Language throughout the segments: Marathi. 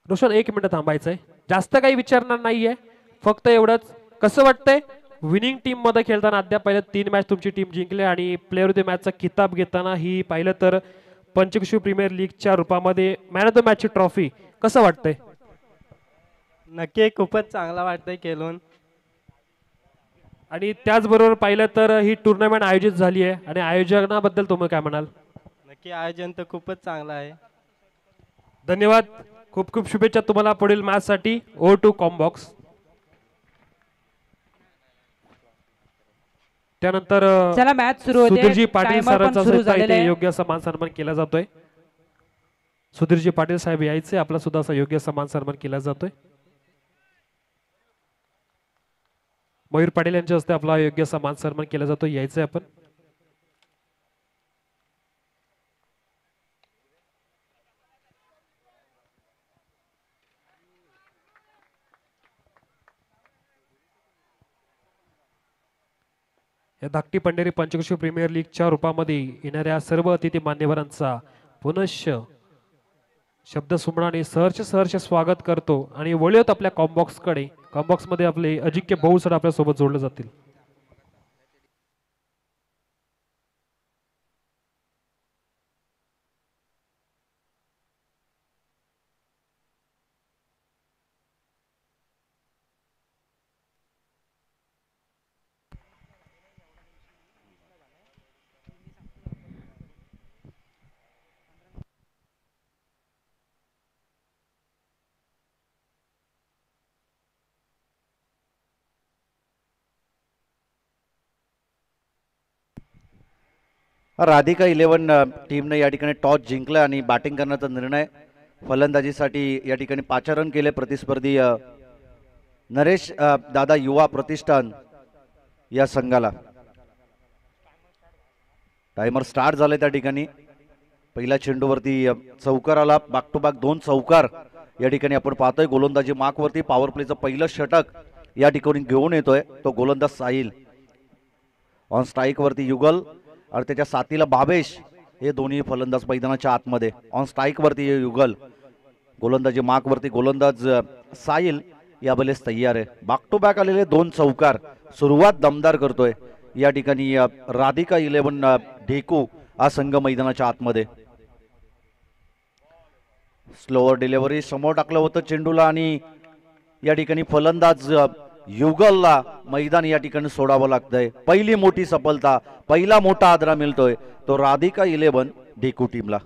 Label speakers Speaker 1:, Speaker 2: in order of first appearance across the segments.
Speaker 1: रोशन 1 मिनिट थांबायचंय, जास्त काही विचारणार नाहीये, फक्त एवढंच कसं वाटतंय विनिंग टीम मध्ये खेळताना. अद्याप पहिल्या 3 मॅच तुमची टीम जिंकली आणि प्लेअर ऑफ द मॅचचा किताब घेताना ही पाहिलं तर पंचकृषी प्रीमियर लीगच्या रूपामध्ये मॅन ऑफ द मॅचची ट्रॉफी, कसं वाटतंय?
Speaker 2: नक्की खूपच चांगला वाटतंय खेळून.
Speaker 1: आणि त्याचबरोबर पाहिलं तर ही टुर्नामेंट आयोजित झाली आहे आणि आयोजनाबद्दल तुम्ही काय म्हणाल?
Speaker 2: नक्की आयोजन तर खूपच चांगलं आहे.
Speaker 1: धन्यवाद, खूप खूप शुभेच्छा तुम्हाला पुढील मॅच साठी. Over to combox. त्यानंतर
Speaker 3: चला मॅच सुरू होते.
Speaker 1: सुधीरजी पाटील
Speaker 3: टायमर पण
Speaker 1: सरांचा
Speaker 3: सुरू
Speaker 1: सुद्धा
Speaker 3: झालेला
Speaker 1: इथे
Speaker 3: आहे.
Speaker 1: योग्य सन्मान सन्मान केला जातोय. सुधीरजी पाटील साहेब यायचे, आपला सुद्धा असा योग्य सन्मान सन्मान केला जातोय. मयूर पाटील यांच्या हस्ते आपला योग्य सन्मान सन्मान केला जातो, यायचंय आपण. या धाकटी पंढरी पंचकृषी प्रीमियर लीगच्या रूपामध्ये येणाऱ्या सर्व अतिथी मान्यवरांचा पुनश्च शब्द सुमनाने सहर्ष सहर्ष स्वागत करतो आणि वळूयात आपल्या कॉम्बॉक्स कडे. कॉम्बॉक्स मध्ये आपले अजिंक्य भाऊ सर आपल्या सोबत जोडले जातील.
Speaker 4: राधिका 11 टीमने या ठिकाणी टॉस जिंकला आणि बॅटिंग करण्याचा निर्णय फलंदाजीसाठी या ठिकाणी पाचारण केले. प्रतिस्पर्धी नरेश दादा युवा प्रतिष्ठान या संघाला. टाइमर स्टार्ट झाले त्या ठिकाणी. पहिल्या चेंडूवरती चौकार आला, बॅक टू बॅक 2 चौकार या ठिकाणी आपण पाहतोय. गोलंदाजी मार्कवरती पॉवर प्लेचं पहिलं षटक या ठिकाणी घेऊन येतोय तो गोलंदाज साहिल. ऑन स्ट्राईक वरती युगल आणि त्याच्या साथीला भावेश, हे दोन्ही फलंदाज मैदानाच्या आतमध्ये. ऑन स्ट्राईक वरती युगल, गोलंदाजी मार्क वरती गोलंदाज साहिल या बलेस तयार आहे. बॅक टू बॅक आलेले 2 चौकार सुरुवात दमदार करतोय या ठिकाणी राधिका 11 ढेकू हा संघ मैदानाच्या आतमध्ये. स्लोअर डिलिव्हरी समोर टाकलं होतं चेंडूला आणि या ठिकाणी फलंदाज युगलला मैदान या ठिकाणी सोडावं लागतंय. पहिली मोठी सफलता, पहिला मोठा आदरा मिळतोय तो राधिका 11 ढेकू टीमला.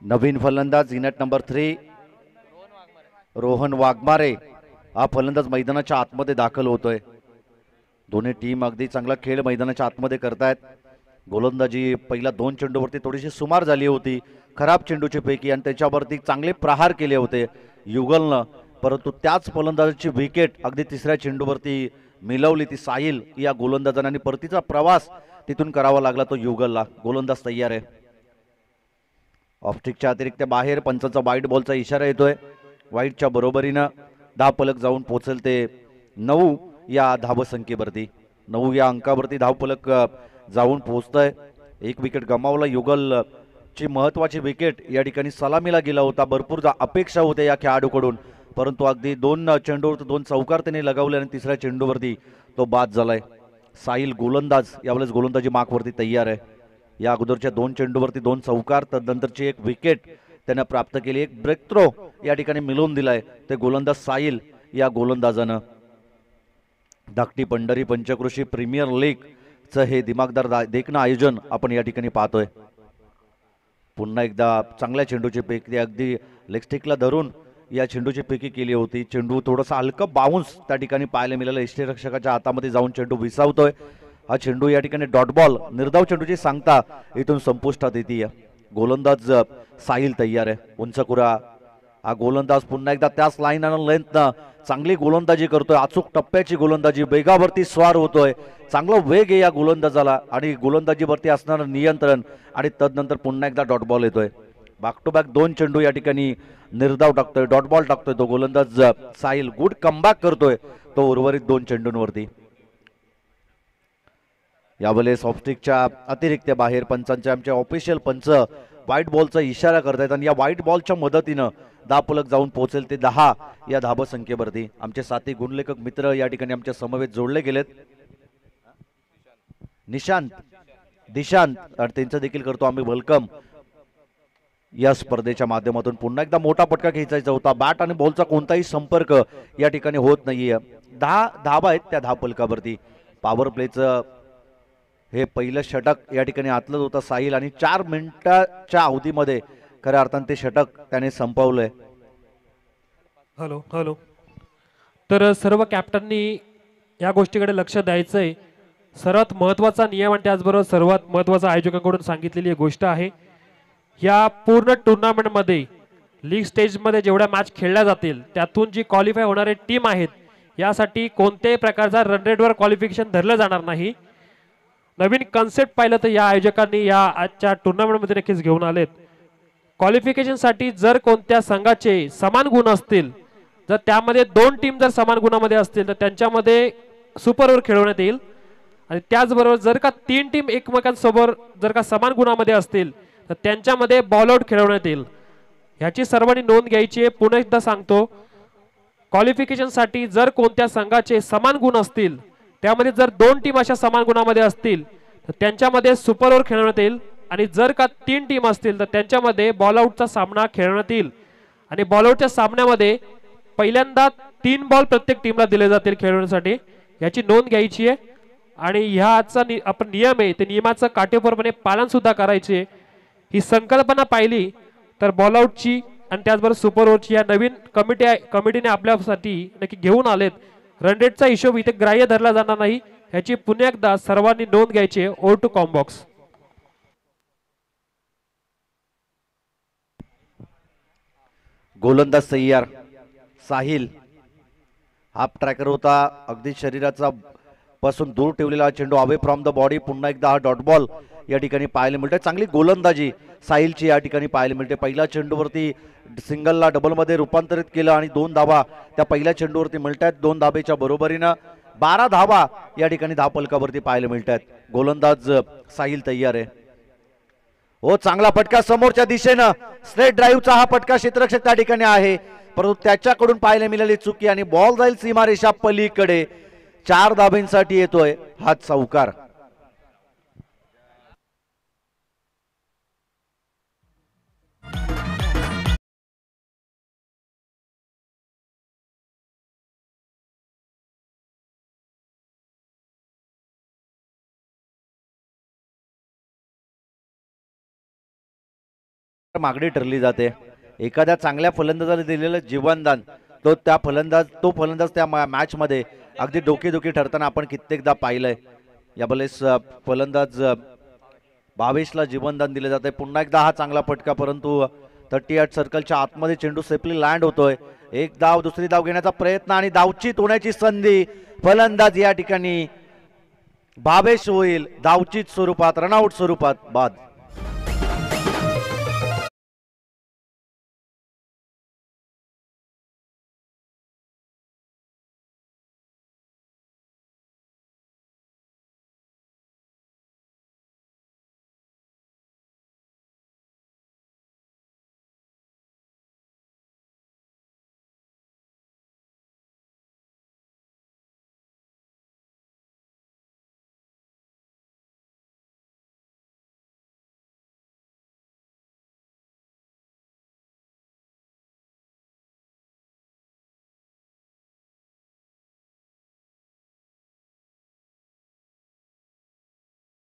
Speaker 4: नवीन फलंदाज युनिट नंबर 3 रोहन वाघमारे हा फलंदाज मैदानाच्या आतमध्ये दाखल होतोय. दोन्ही टीम अगदी चांगला खेळ मैदानाच्या आतमध्ये करतायत. गोलंदाजी पहिल्या 2 चेंडूवरती थोडीशी सुमार झाली होती, खराब चेंडूची पैकी, आणि त्याच्यावरती चांगले प्रहार केले होते युगलनं. परंतु त्याच फलंदाजाची विकेट अगदी 3ऱ्या चेंडूवरती मिळवली ती साहिल या गोलंदाजाने आणि परतीचा प्रवास तिथून करावा लागला तो युगलला. गोलंदाज तयार आहे. ऑफस्टिकच्या अतिरिक्त बाहेर पंचाचा वाईट बॉलचा इशारा येतोय. वाईटच्या बरोबरीनं धावफलक जाऊन पोहोचेल ते 9 या धावसंख्येवरती. 9 या अंकावरती धावफलक जाऊन पोहोचतंय. 1 विकेट गमावला युगल ची महत्वाची विकेट या ठिकाणी सलामीला गेला होता. भरपूर अपेक्षा होत्या या खेळाडूकडून, परंतु अगदी 2 चेंडूवर 2 चौकार त्याने लगावले आणि 3ऱ्या चेंडूवरती तो बाद झालाय. साहिल गोलंदाज यावेळेस गोलंदाजी मार्कवरती तयार आहे. या अगोदरच्या 2 चेंडूवरती 2 चौकार, तदनंतरची 1 विकेट त्यानं प्राप्त केली. 1 ब्रेक थ्रो या ठिकाणी मिळवून दिलाय ते गोलंदाज साहिल या गोलंदाजानं. धाकटी पंढरी पंचकृषी प्रीमियर लीगचं हे दिमागदार देखणं आयोजन आपण या ठिकाणी पाहतोय. पुन्हा एकदा चांगल्या चेंडूची पैकी अगदी लेगस्टिकला धरून या चेंडूची पैकी केली होती. चेंडू थोडासा हलकं बाउन्स त्या ठिकाणी पाहायला मिळालं. यष्टीरक्षकाच्या हातामध्ये जाऊन चेंडू विसावतोय. हा चेंडू या ठिकाणी डॉट बॉल, निर्धाव चेंडूची सांगता इथून संपुष्टात येते. गोलंदाज साहिल तयार आहे. उंचकुरा हा गोलंदाज पुन्हा एकदा त्याच लाईन आणि लेंथनं चांगली गोलंदाजी करतोय. अचूक टप्प्याची गोलंदाजी, वेगावरती स्वार होतोय. चांगला वेग आहे या गोलंदाजाला आणि गोलंदाजीवरती असणारं नियंत्रण आणि तदनंतर पुन्हा एकदा डॉट बॉल येतोय. बॅक टू बॅक 2 चेंडू या ठिकाणी निर्धाव टाकतोय, डॉट बॉल टाकतोय तो गोलंदाज साहिल. गुड कमबॅक करतोय तो उर्वरित 2 चेंडूंवरती. यावेळेस ऑफस्टिकच्या अतिरिक्त बाहेर पंचांचे आमचे ऑफिशियल पंच व्हाईट बॉलचा इशारा करतायत आणि या व्हाईट बॉलच्या मदतीनं धापलक जाऊन पोहोचेल ते 10 या धाबा संख्येवरती. आमचे साथी गुणलेखक मित्र या ठिकाणी आमच्या समवेत जोडले गेलेत. निशांत, दिशांत आणि त्यांचं देखील करतो आम्ही वेलकम या स्पर्धेच्या माध्यमातून. पुन्हा एकदा मोठा पटका खेचायचा होता. बॅट आणि बॉलचा कोणताही संपर्क या ठिकाणी होत नाहीये. 10 धाबा आहेत त्या धापलकावरती. पॉवर प्लेचं हे पहिलं षटक या ठिकाणी आतलंच होतं साहिल आणि 4 मिनिटाच्या अवधीमध्ये खऱ्या अर्थाने ते षटक त्याने संपवलंय.
Speaker 1: Hello hello. तर सर्व कॅप्टननी या गोष्टीकडे लक्ष द्यायचंय. सर्वात महत्त्वाचा नियम आणि त्याचबरोबर सर्वात महत्त्वाचा आयोजकांकडून सांगितलेली एक गोष्ट आहे. या पूर्ण टुर्नामेंटमध्ये लीग स्टेजमध्ये जेवढ्या मॅच खेळल्या जातील त्यातून जी क्वालिफाय होणारे टीम आहेत यासाठी कोणत्याही प्रकारचा रन रेटवर क्वालिफिकेशन धरलं जाणार नाही. नवीन कन्सेप्ट पाहिलं तर या आयोजकांनी या आजच्या टुर्नामेंटमध्ये नक्कीच घेऊन आलेत. क्वालिफिकेशनसाठी जर कोणत्या संघाचे समान गुण असतील, जर त्यामध्ये 2 टीम जर समान गुणामध्ये असतील तर त्यांच्यामध्ये सुपर ओव्हर खेळवण्यात येईल आणि त्याचबरोबर जर का 3 टीम एकमेकांसोबत जर का समान गुणामध्ये असतील तर त्यांच्यामध्ये बॉल आउट खेळवण्यात येईल. ह्याची सर्वांनी नोंद घ्यायची आहे. पुन्हा एकदा सांगतो, क्वालिफिकेशनसाठी जर कोणत्या संघाचे समान गुण असतील, त्यामध्ये जर 2 टीम अशा समान गुणामध्ये असतील तर त्यांच्यामध्ये सुपर ओव्हर खेळवण्यात येईल आणि जर का 3 टीम असतील तर त्यांच्यामध्ये बॉल आउटचा सामना खेळवण्यात येईल आणि बॉल आउटच्या सामन्यामध्ये पहिल्यांदा 3 बॉल प्रत्येक टीमला दिले जातील खेळवण्यासाठी. याची नोंद घ्यायची आहे आणि ह्याचा आपण नियम आहे ते नियमाचं काटेकोरपणे पालन सुद्धा करायचे. ही संकल्पना पाहिली तर बॉल आउटची आणि त्याचबरोबर सुपर ओव्हरची या नवीन कमिटीने आपल्यासाठी नक्की घेऊन आलेत. रन रेटचा हिशोब इथे ग्राह्य धरला जाणार नाही. याची पुन्हा एकदा सर्वांनी नोंद घ्यायची आहे. Over to combox.
Speaker 4: गोलंदाज तयार साहिल. हाफ ट्रॅकर होता, अगदी शरीराचा पासून दूर ठेवलेला चेंडू अवे फ्रॉम द बॉडी. पुन्हा एकदा हा डॉट बॉल या ठिकाणी पाहायला मिळतोय. चांगली गोलंदाजी साहिलची या ठिकाणी पाहायला मिळते. पहिल्या चेंडूवरती सिंगलला डबलमध्ये रूपांतरित केलं आणि 2 धाबा त्या पहिल्या चेंडूवरती मिळतात. 2 धाबेच्या बरोबरीनं 12 धाबा या ठिकाणी धापलकावरती पाहायला मिळतात. गोलंदाज साहिल तयार आहे. हो, चांगला फटका समोरच्या दिशेनं स्ट्रेट ड्राईव्हचा हा फटका क्षेत्ररक्षक त्या ठिकाणी आहे, परंतु त्याच्याकडून पाहायला मिळाली चुकी आणि बॉल जाईल सीमारेषा पलीकडे. 4 धाब्यांसाठी येतोय हा चौकार. मागणी ठरली जाते. एखाद्या चांगल्या फलंदाजाला दिलेलं जीवनदान तो फलंदाज त्या मॅच मध्ये अगदी डोकेदुखी ठरताना आपण कित्येकदा पाहिलंय. यावेळेस फलंदाज भावेशला जीवनदान दिले जाते. पुन्हा एकदा हा चांगला फटका, परंतु 38 सर्कलच्या आतमध्ये चेंडू सेफली लँड होतोय. एक धाव, दुसरी धाव घेण्याचा प्रयत्न आणि धावचीत होण्याची संधी. फलंदाज या ठिकाणी भावेश होईल धावचीत स्वरूपात, रनआउट स्वरूपात बाद.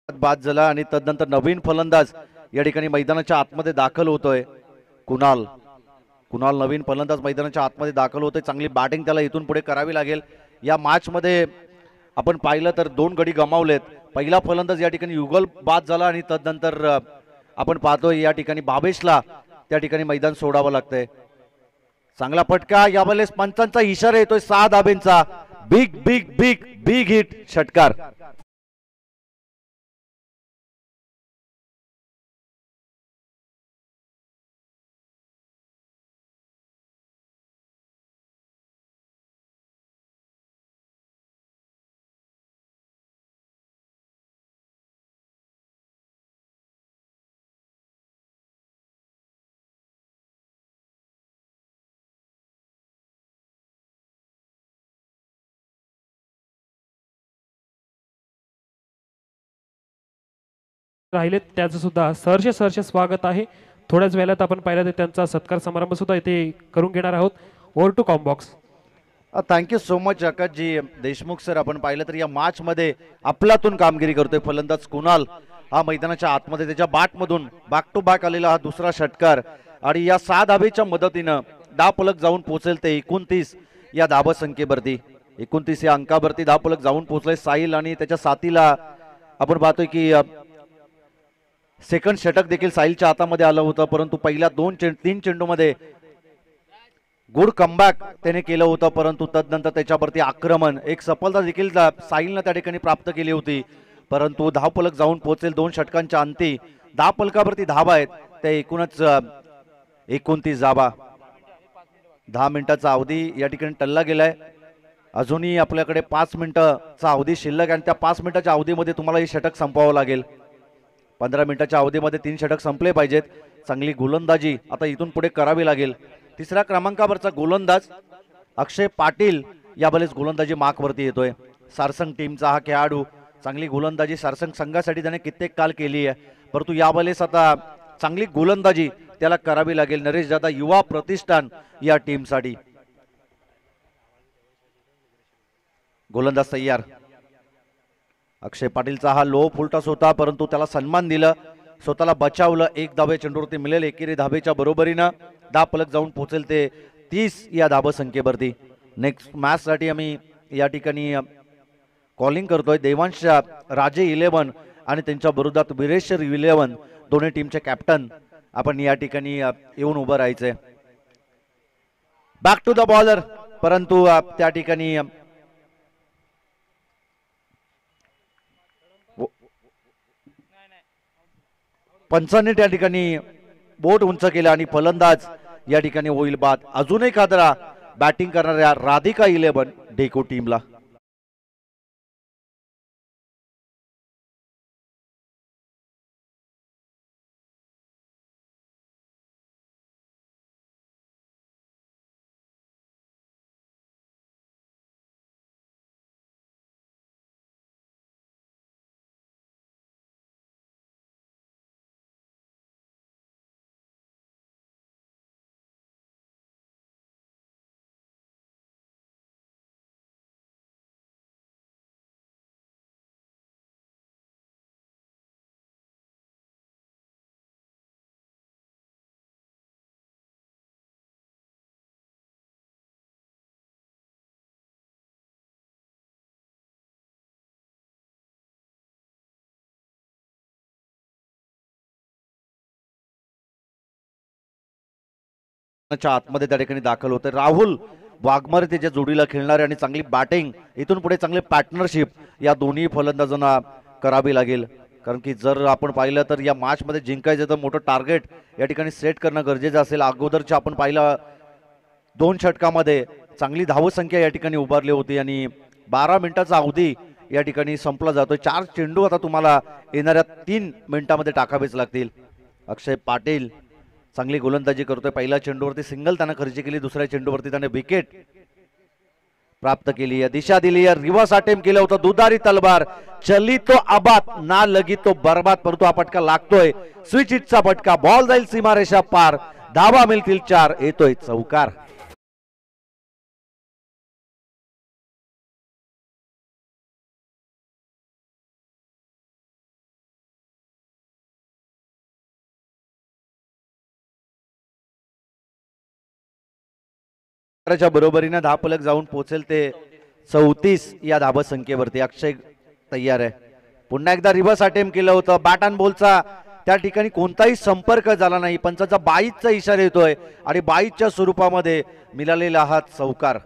Speaker 4: बाद झाला आणि तदनंतर नवीन फलंदाज या ठिकाणी मैदानाच्या आतमध्ये दाखल होतोय. कुणाल नवीन फलंदाज मैदानाच्या आतमध्ये दाखल होतोय. चांगली बॅटिंग त्याला इथून पुढे करावी लागेल. या मॅच मध्ये आपण पाहिलं तर 2 गडी गमावलेत, पहिला फलंदाज या ठिकाणी युगल बाद झाला आणि तदनंतर आपण पाहतोय या ठिकाणी भावेशला त्या ठिकाणी मैदान सोडावं लागतंय. चांगला फटका, यावेळेस पंचांचा इशारा येतोय 6 धाब्यांचा. Big big big big hit षटकार.
Speaker 1: राहिले त्यांचं सुद्धा सहर्ष स्वागत आहे. थोड्याच वेळात आपण पाहिलं तर त्यांचा सत्कार समारंभ सुद्धा इथे करून घेणार आहोत. Over to combox.
Speaker 4: Thank you so much आकाशजी देशमुख सर. आपण पाहिलं तर या मॅच मध्ये आपल्यातून कामगिरी करतोय फलंदाज कुणाल. हा मैदानाच्या आतमध्ये त्याच्या बॅटमधून बॅक टू बॅक आलेला हा दुसरा षटकार आणि या 6 धाबेच्या मदतीनं धावफलक जाऊन पोहोचेल ते 29 या धाबा संख्येवरती. 29 या अंकावरती धावफलक जाऊन पोहोचले. साहिल आणि त्याच्या साथीला आपण पाहतोय की सेकंड षटक देखील साहिलच्या हातामध्ये आलं होतं, परंतु पहिल्या 3 चेंडूमध्ये गुड कमबॅक त्याने केलं होतं, परंतु तदनंतर त्याच्यावरती आक्रमण एक सफलता देखील साहिलनं त्या ठिकाणी प्राप्त केली होती. परंतु धावफलक जाऊन पोहोचेल 2 षटकांच्या अंती. धावफलकावरती धावा आहेत त्या एकूणच 29 धावा. 10 मिनिटाचा अवधी या ठिकाणी टल्ला गेलाय. अजूनही आपल्याकडे 5 मिनिटाचा अवधी शिल्लक आणि त्या 5 मिनिटाच्या अवधीमध्ये तुम्हाला हे षटक संपवावं लागेल. 15 मिनिटाच्या अवधीमध्ये 3 षटक संपले पाहिजेत. चांगली गोलंदाजी आता इथून पुढे करावी लागेल. 3ऱ्या क्रमांकावरचा गोलंदाज अक्षय पाटील यावेळेस गोलंदाजी मार्कवरती येतोय. सारसंग टीमचा हा खेळाडू. चांगली गोलंदाजी सारसंग संघासाठी त्याने कित्येक काल केली आहे, परंतु यावेळेस आता चांगली गोलंदाजी त्याला करावी लागेल नरेश दादा युवा प्रतिष्ठान या टीमसाठी. गोलंदाज तयार. अक्षय पाटीलचा हा लो फुलटॉस होता, परंतु त्याला सन्मान दिलं, स्वतःला बचावलं. 1 धाबे चेंडूवरती मिळेल. एकेरी धाबेच्या बरोबरीनं धावफलक जाऊन पोहोचेल ते 30 या धाबा संख्येवरती. नेक्स्ट मॅच साठी आम्ही या ठिकाणी कॉलिंग करतोय. देवांश राजे 11 आणि त्यांच्या विरोधात विरेश्वर 11 दोन्ही टीमचे कॅप्टन आपण या ठिकाणी येऊन उभं राहायचंय. बॅक टू द बॉलर, परंतु त्या ठिकाणी पंचांनी त्या ठिकाणी बोट उंच केला आणि फलंदाज या ठिकाणी होईल बाद. अजूनही खादरा बॅटिंग करणाऱ्या राधिका 11 डेको टीमला. आतमध्ये त्या ठिकाणी दाखल होते. राहुल वाघमारे त्याच्या जोडीला खेळणारे आणि चांगली बॅटिंग इथून पुढे चांगली पार्टनरशिप या दोन्ही फलंदाजांना करावी लागेल. कारण की जर आपण पाहिलं तर या मॅच मध्ये जिंकायचं तर मोठं टार्गेट या ठिकाणी सेट करणं गरजेचं असेल. अगोदरच्या आपण पाहिलं 2 षटकामध्ये चांगली धावसंख्या या ठिकाणी उभारली होती आणि 12 मिनिटाचा अवधी या ठिकाणी संपला जातोय. 4 चेंडू आता तुम्हाला येणाऱ्या 3 मिनिटांमध्ये टाकावेच लागतील. अक्षय पाटील चांगली गोलंदाजी करतोय. पहिल्या चेंडूवरती सिंगल त्यानं खर्ची केली, दुसऱ्या चेंडूवरती त्याने विकेट प्राप्त केली आहे. दिशा दिली आहे. रिव्हर्स अटेम्प्ट केलं होतं. दुधारी तलवार चली तो आबाद ना लगी तो बर्बाद, परंतु हा फटका लागतोय. स्विच हिटचा फटका. बॉल जाईल सीमारेषा पार. धावा मिळतील 4. येतोय चौकार. बरोबरीनं धावफलक जाऊन पोहोचेल ते 34 या धाबा संख्येवरती. अक्षय तयार आहे. पुन्हा एकदा रिव्हर्स अटेम्प्ट केलं होतं. बॅट अँड बॉलचा त्या ठिकाणी कोणताही संपर्क झाला नाही. पंचाचा बाईचा इशारा येतोय आणि बाईच्या स्वरूपामध्ये मिळालेला हा चौकार.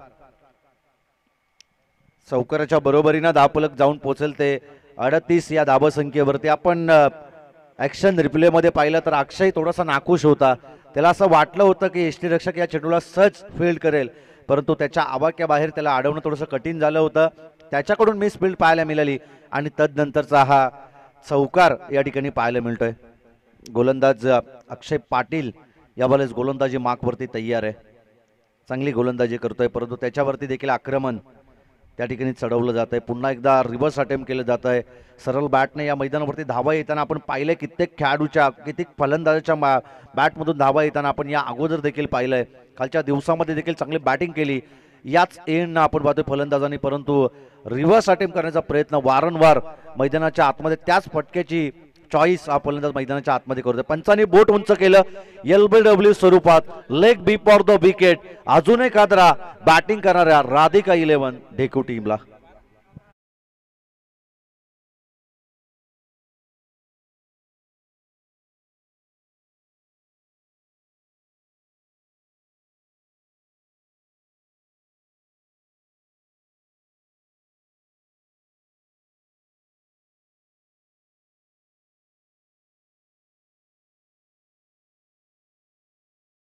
Speaker 4: चौकाराच्या बरोबरीनं धावफलक जाऊन पोहोचेल ते 38 या धावसंख्येवरती. आपण ऍक्शन रिप्ले मध्ये पाहिलं तर अक्षय थोडासा नाखुश होता. त्याला असं वाटलं होतं की यष्टीरक्षक या चेंडूला सहज फील्ड करेल, परंतु त्याच्या आवाक्याबाहेर त्याला अडवणं थोडंसं कठीण झालं होतं. त्याच्याकडून मिस फील्ड पाहायला मिळाली आणि तदनंतरचा हा चौकार या ठिकाणी पाहायला मिळतोय. गोलंदाज अक्षय पाटील यावेळेस गोलंदाजी मार्कवरती तयार आहे. चांगली गोलंदाजी करतोय, परंतु त्याच्यावरती देखील आक्रमण त्या ठिकाणी चढवलं जात आहे. पुन्हा एकदा रिव्हर्स अटेम्प्ट केलं जात आहे. सरळ बॅटने या मैदानावरती धावा येताना आपण पाहिलंय, कित्येक खेळाडूच्या कित्येक फलंदाजाच्या बॅटमधून धावा येताना आपण या अगोदर देखील पाहिलंय. कालच्या दिवसामध्ये देखील चांगली बॅटिंग केली याच एंडनं आपण पाहतोय फलंदाजांनी, परंतु रिव्हर्स अटेम्प्ट करण्याचा प्रयत्न वारंवार मैदानाच्या आतमध्ये त्याच फटक्याची चॉईस हा फलंदाज मैदानाच्या आतमध्ये करतोय. पंचांनी बोट उंच केलं LBW स्वरूपात leg before the wicket. अजून एक आदरा बॅटिंग करणाऱ्या राधिका 11 ढेकू टीमला.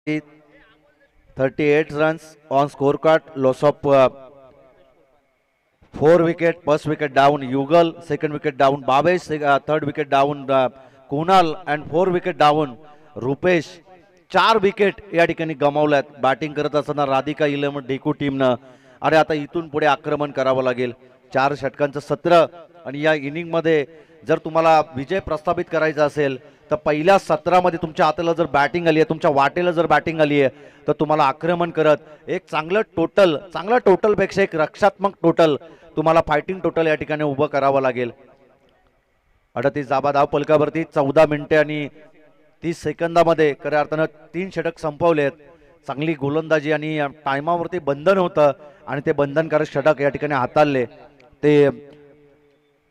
Speaker 4: He 38 runs on scorecard, loss of 4 wicket, first wicket down Yugal, second wicket down Babesh, third wicket down Kunal and 4 wicket down Rupesh. 4 wicket या ठिकाणी गमावल्यात बॅटिंग करत असताना राधिका 11 ढेकू टीमनं. आणि आता इथून पुढे आक्रमण करावं लागेल. 4 षटकांचं सत्र आणि या इनिंग मध्ये जर तुम्हाला विजय प्रस्थापित करायचा असेल तर पहिल्या सत्रामध्ये तुमच्या हाताला जर बॅटिंग आली आहे, तुमच्या वाटेला जर बॅटिंग आली आहे, तर तुम्हाला आक्रमण करत एक चांगलं टोटलपेक्षा एक रक्षात्मक टोटल, तुम्हाला फायटिंग टोटल या ठिकाणी उभं करावं लागेल. 38 धाबा धाव फलकावरती 14 मिनिटे आणि 30 सेकंदामध्ये खऱ्या अर्थानं 3 षटक संपवलेत. चांगली गोलंदाजी आणि टायमावरती बंधन होतं आणि ते बंधनकारक षटक या ठिकाणी हाताळले ते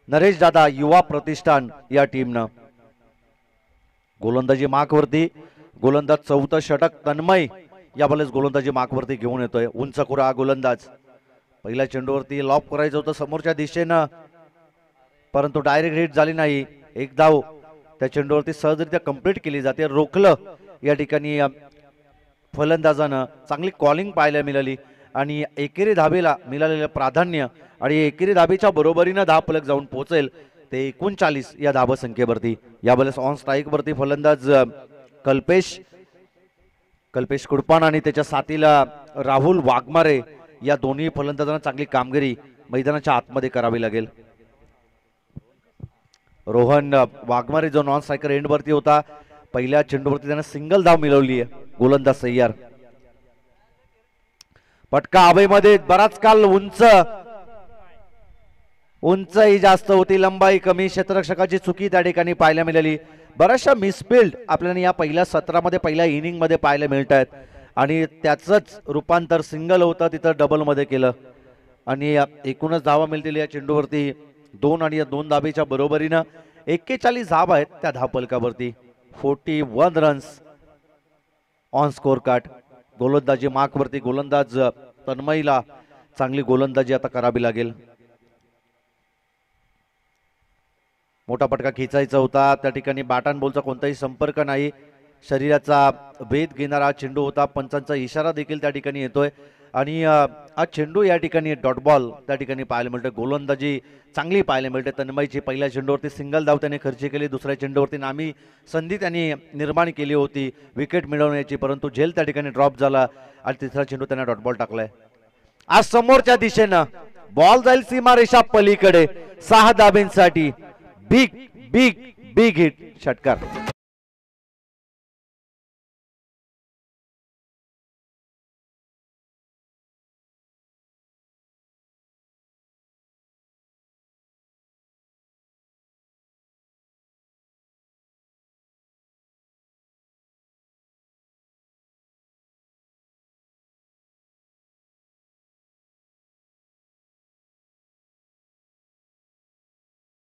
Speaker 4: नरेश दादा युवा प्रतिष्ठान या टीमनं. गोलंदाजी मार्कवरती गोलंदाज 4थं षटक तन्मय यावेळेस गोलंदाजी मार्कवरती घेऊन येतोय. उंच खुरा गोलंदाज. पहिल्या चेंडूवरती लॉप करायचं होतं समोरच्या दिशेनं, परंतु डायरेक्ट हिट झाली नाही. एक धाव त्या चेंडूवरती सहजरित्या कंप्लीट केली जाते. रोखलं या ठिकाणी फलंदाजानं. चांगली कॉलिंग पाहायला मिळाली आणि एकेरी धाबेला मिळालेलं प्राधान्य आणि एकेरी धाबेच्या बरोबरीनं धाव फलक जाऊन पोहोचेल ते 39 या धाव संख्येवरती. यावेळेस ऑन स्ट्राईक वरती फलंदाज कल्पेश कुडपान आणि त्याच्या साथीला राहुल वाघमारे या दोन्ही फलंदाजांना चांगली कामगिरी मैदानाच्या आतमध्ये करावी लागेल. रोहन वाघमारे जो नॉन स्ट्रायकर एंड वरती होता, पहिल्या चेंडूवरती त्याने सिंगल धाव मिळवली आहे. गोलंदाज सय्यार. पटका हवेमध्ये बराच काल उंचही जास्त होती, लंबाई कमी. क्षेत्ररक्षकाची चुकी त्या ठिकाणी पाहायला मिळाली. बऱ्याचशा मिसफिल्ड आपल्याला या पहिल्या सत्रामध्ये पहिल्या इनिंग मध्ये पाहायला मिळत आहेत आणि त्याचंच रूपांतर सिंगल होतं तिथं डबल मध्ये केलं आणि एकूणच धावा मिळतील या चेंडूवरती 2 आणि या 2 धाबेच्या बरोबरीनं 41 धावा आहेत त्या धावफलकावरती. 41 रन्स ऑन स्कोर कार्ड. गोलंदाजी मार्कवरती गोलंदाज तन्मयला चांगली गोलंदाजी आता करावी लागेल. मोठा पटका खेचायचा होता, त्या ठिकाणी बॅट अँड बॉलचा कोणताही संपर्क नाही. शरीराचा भेद घेणारा चेंडू होता. पंचांचा इशारा देखील त्या ठिकाणी येतोय आणि हा चेंडू या ठिकाणी डॉट बॉल त्या ठिकाणी पाहायला मिळतोय. गोलंदाजी चांगली पाहायला मिळते तन्मयची. पहिल्या चेंडूवरती सिंगल धाव त्याने खर्ची केली, दुसऱ्या चेंडूवरती नामी संधी त्यांनी निर्माण केली होती विकेट मिळवण्याची, परंतु झेल त्या ठिकाणी ड्रॉप झाला आणि तिसरा चेंडू त्याने डॉट बॉल टाकलाय. आज समोरच्या दिशेनं बॉल जाईल सीमारेषा पलीकडे. 6 धाब्यांसाठी बिग बिग बिग हिट षटकार.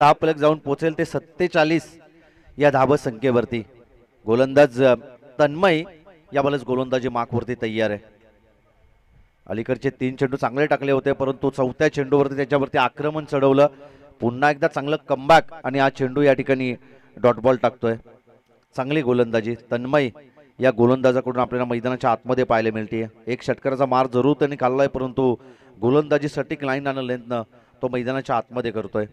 Speaker 4: धावफलक जाऊन पोहोचेल ते 47 या धावसंख्येवरती. गोलंदाज तन्मय यावेळेस गोलंदाजी मार्कवरती तयार आहे. अलीकडचे 3 चेंडू चांगले टाकले होते, परंतु चौथ्या चेंडूवरती त्याच्यावरती आक्रमण चढवलं. पुन्हा एकदा चांगलं कमबॅक आणि हा चेंडू या ठिकाणी डॉट बॉल टाकतोय. चांगली गोलंदाजी तन्मय या गोलंदाजाकडून आपल्याला मैदानाच्या आतमध्ये पाहायला मिळते. एक षटकाराचा मार जरूर त्यांनी खाल्लाय, परंतु गोलंदाजी सटीक लाईन आणि लेंथनं तो मैदानाच्या आतमध्ये करतोय.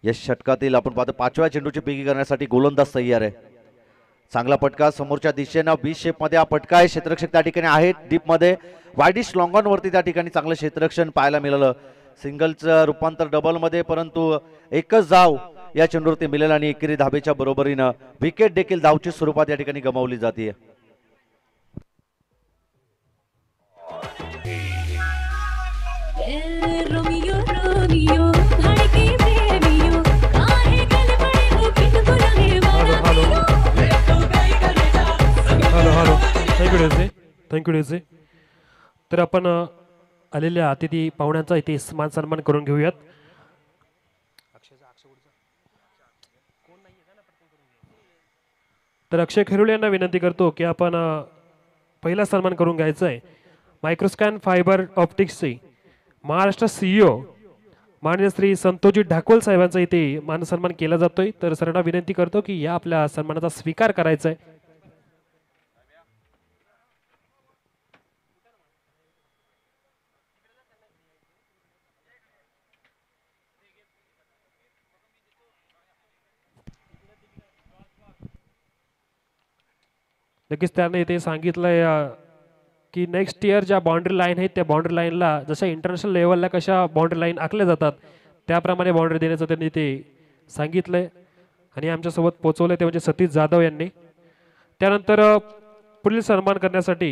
Speaker 4: या षटकातील आपण पाहतो 5व्या चेंडूची पिकी करण्यासाठी गोलंदाज तयार आहे. चांगला पटका समोरच्या दिशेनं बी शेप मध्ये हा पटका आहे. क्षेत्ररक्षक त्या ठिकाणी आहेत डीप मध्ये. वाईडिश लॉंग ऑन वरती त्या ठिकाणी चांगलं क्षेत्ररक्षण पाहायला मिळालं. सिंगलचं रूपांतर डबल मध्ये, परंतु एकच धाव या चेंडूवरती मिळेल आणि एकेरी धाबेच्या बरोबरीनं विकेट देखील धावची स्वरूपात या ठिकाणी गमावली जाते.
Speaker 1: थँक्यू डेझे. तर आपण आलेल्या अतिथी पाहुण्यांचा इथे मान सन्मान करून घेऊयात. तर अक्षय खिरुळे यांना विनंती करतो की आपण पहिला सन्मान करून घ्यायचा आहे. मायक्रोस्कॅन फायबर ऑप्टिक्सचे महाराष्ट्र CEO माननीय श्री संतोषजी ढाकोल साहेबांचा इथे मान सन्मान केला जातोय. तर सरांना विनंती करतो की या आपल्या सन्मानाचा स्वीकार करायचा आहे. नक्कीच त्याने इथे सांगितलंय की नेक्स्ट इयर ज्या बाउंड्री लाईन आहेत त्या बाउंड्री लाईनला जशा इंटरनॅशनल लेवलला कशा बाउंड्री लाईन आखल्या जातात त्याप्रमाणे बाउंड्री देण्याचं त्यांनी ते सांगितलंय आणि आमच्यासोबत पोहोचवलंय ते म्हणजे सतीश जाधव यांनी. त्यानंतर पुढील सन्मान करण्यासाठी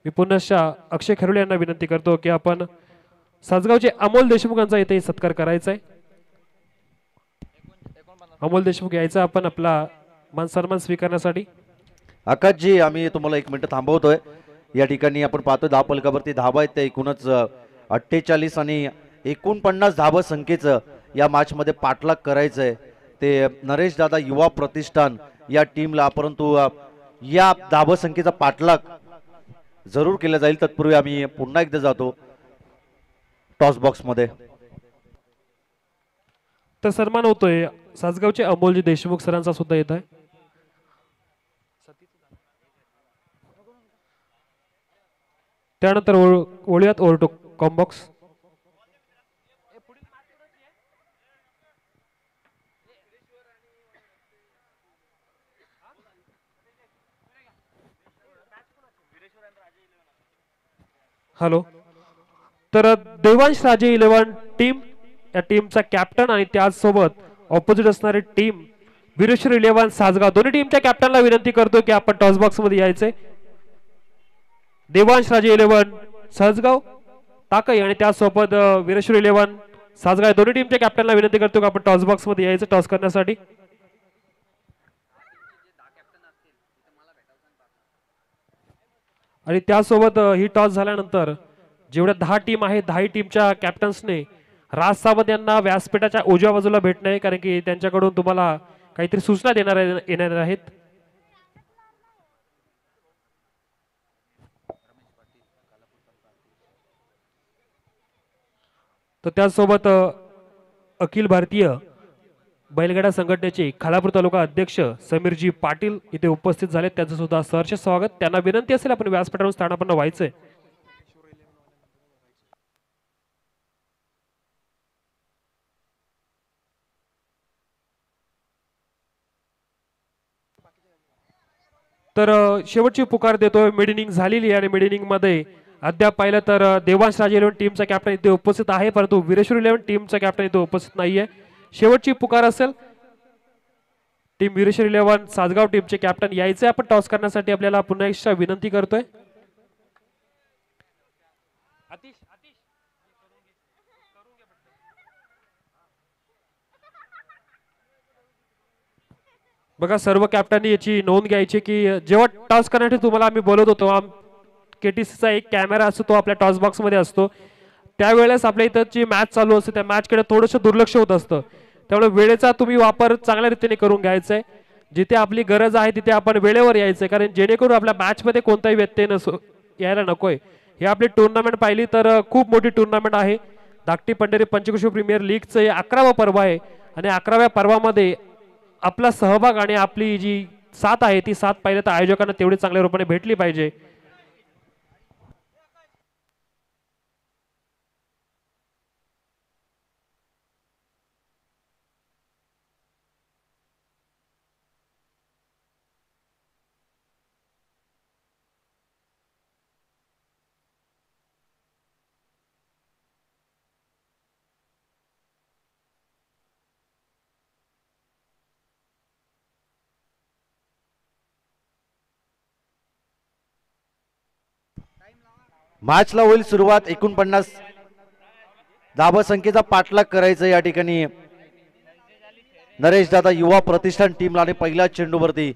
Speaker 1: मी पुनश्च अक्षय खिरुळे यांना विनंती करतो की आपण सासगावचे अमोल देशमुखांचा इथे सत्कार करायचा आहे. अमोल देशमुख यायचा आपण आपला मान सन्मान स्वीकारण्यासाठी.
Speaker 4: आकाशजी आम्ही तुम्हाला 1 मिनिट थांबवतोय. या ठिकाणी आपण पाहतोय धाव फलकावरती धावा आहेत त्या एकूणच 48 आणि 49 धाव संख्येचं या मॅच मध्ये पाठलाग करायचं आहे. ते नरेश दादा युवा प्रतिष्ठान या टीमला, परंतु या धाव संख्येचा पाठलाग जरूर केला जाईल. तत्पूर्वी आम्ही पुन्हा एकदा जातो टॉस बॉक्स मध्ये.
Speaker 1: तर सन्मान होतोय सासगावचे अमोलजी देशमुख सरांचा सुद्धा येत आहे. त्यानंतर ओळीयात ओरटो कॉम्बॉक्स. हॅलो. तर देवांश राजे 11 टीम या टीमचा कॅप्टन आणि त्याचसोबत ऑपोजिट असणारी टीम वीरेश्वर 11 सासगाव दोन्ही टीमच्या कॅप्टनला विनंती करतो की आपण टॉस बॉक्स मध्ये यायचंय. देवांश राजे 11 सासगाव ताकई आणि त्यासोबत वीरेश्वर 11 सासगाव दोन्ही टीमच्या कॅप्टनला विनंती करतो की आपण टॉस बॉक्स मध्ये यायचं टॉस करण्यासाठी. आणि त्यासोबत ही टॉस झाल्यानंतर जेवढ्या 10 टीम आहेत 10 टीमच्या कॅप्टन्सने राज सावंत यांना व्यासपीठाच्या उजव्या बाजूला भेटणे, कारण की त्यांच्याकडून तुम्हाला काहीतरी सूचना येणार आहेत. तर त्याचसोबत अखिल भारतीय बैलगाडा संघटनेचे खालापूर तालुका अध्यक्ष समीरजी पाटील इथे उपस्थित झाले. त्यांचं सुद्धा सहर्ष स्वागत. त्यांना विनंती असेल आपण व्यासपीठावरून स्थानापन्न व्हायचंय. तर शेवटची पुकार देतोय. मिड इनिंग झालेली आहे आणि मिड इनिंग मध्ये अद्याप पाहिलं तर देवांश राजे 11 टीमचा कॅप्टन इथे उपस्थित आहे, परंतु वीरेश्वर 11 टीमचा कॅप्टन इथे उपस्थित नाहीये. शेवटची पुकार असेल टीम वीरेश्वर 11 सासगाव टीमचे कॅप्टन यायचे आपण टॉस करण्यासाठी. आपल्याला पुन्हा एकदा विनंती करतोय. बघा सर्व कॅप्टननी याची नोंद घ्यायची की जेव्हा टॉस करण्यासाठी तुम्हाला आम्ही बोलत होतो KTCचा एक कॅमेरा असतो तो आपल्या टॉस बॉक्स मध्ये असतो. त्यावेळेस आपल्या इथं जी मॅच चालू असते त्या मॅचकडे थोडंसं दुर्लक्ष होत असतं. त्यामुळे वेळेचा तुम्ही वापर चांगल्या रीतीने करून घ्यायचा आहे. जिथे आपली गरज आहे तिथे आपण वेळेवर यायचं आहे, कारण जेणेकरून आपल्या मॅचमध्ये कोणताही व्यत्यय यायला नकोय. हे आपली टुर्नामेंट पाहिली तर खूप मोठी टुर्नामेंट आहे. धाकटी पंढरी पंचक्रोशी प्रीमियर लीगचं हे 11वं पर्व आहे आणि 11व्या पर्वामध्ये आपला सहभाग आणि आपली जी साथ आहे ती साथ पाहिलं तर आयोजकांना तेवढी चांगल्या रूपाने भेटली पाहिजे.
Speaker 4: मॅचला होईल सुरुवात. 49 धावसंख्येचा पाठलाग करायचं या ठिकाणी नरेश दादा युवा प्रतिष्ठान टीमला आणि पहिल्या चेंडूवरती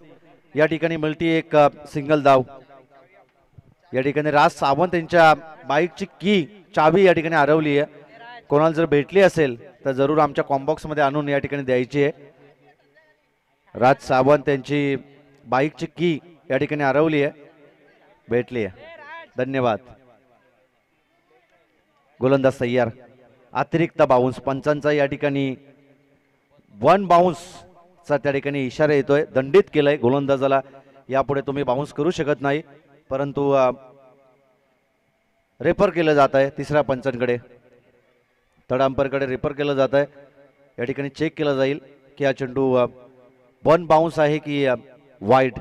Speaker 4: या ठिकाणी मिळती एक सिंगल धाव. या ठिकाणी राज सावंत यांच्या बाईकची की चावी या ठिकाणी हरवली आहे. कोणाला जर भेटली असेल तर जरूर आमच्या कॉम्बॉक्स मध्ये आणून या ठिकाणी द्यायची आहे. राज सावंत यांची बाईकची की या ठिकाणी हरवली आहे, भेटली आहे. धन्यवाद. गोलंदाज तयार. अतिरिक्त बाउन्स पंचांचा या ठिकाणी 1 बाउन्सचा त्या ठिकाणी इशारा येतोय. दंडित केलंय गोलंदाजाला. यापुढे तुम्ही बाउन्स करू शकत नाही, परंतु रेफर केलं जात आहे तिसऱ्या पंचांकडे. थर्ड अंपायरकडे रेफर केलं जात आहे. या ठिकाणी चेक केलं जाईल की हा चेंडू 1 बाउन्स आहे की वाईड.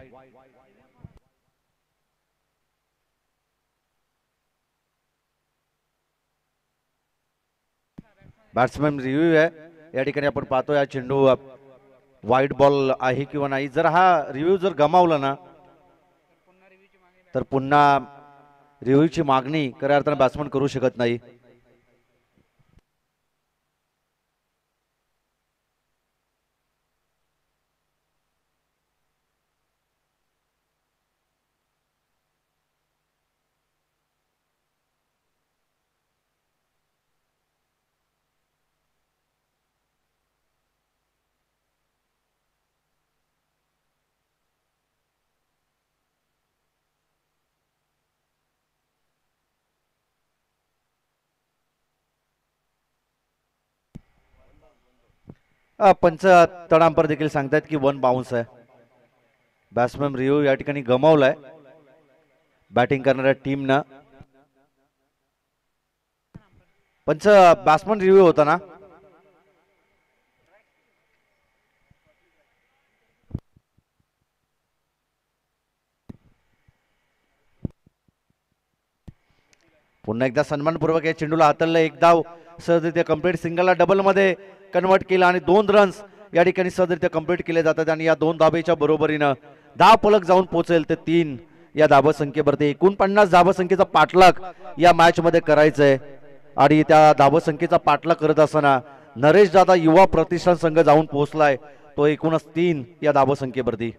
Speaker 4: बॅट्समॅन रिव्ह्यू आहे. या ठिकाणी आपण पाहतोय हा चेंडू वाईड बॉल आहे किंवा नाही. जर हा रिव्ह्यू जर गमावला ना तर पुन्हा रिव्ह्यूची मागणी खऱ्या अर्थाने बॅट्समॅन करू शकत नाही. पंच तडांपर देखील सांगतायत की 1 बाउन्स आहे. बॅट्समॅन रिव्ह्यू या ठिकाणी गमावलाय बॅटिंग करणाऱ्या टीमनं. पंच बॅट्समॅन रिव्ह्यू होता ना. पुन्हा एकदा सन्मानपूर्वक या चेंडूला हाताळलं. एक धाव सहजरित्या कंप्लीट. सिंगलला डबल मध्ये कन्वर्ट केला आणि 2 रन्स या ठिकाणी सहजरित्या कंप्लीट केले जातात. आणि या 2 धाबेच्या बरोबरीनं 10 फलक जाऊन पोहोचेल ते 3 या धावसंख्येवरती. 49 धावसंख्येचा पाठलाग या मॅच मध्ये करायचंय. आणि त्या धावसंख्येचा पाठलाग करत असताना नरेश दादा युवा प्रतिष्ठान संघ जाऊन पोहोचलाय तो 3 या धावसंख्येवरती.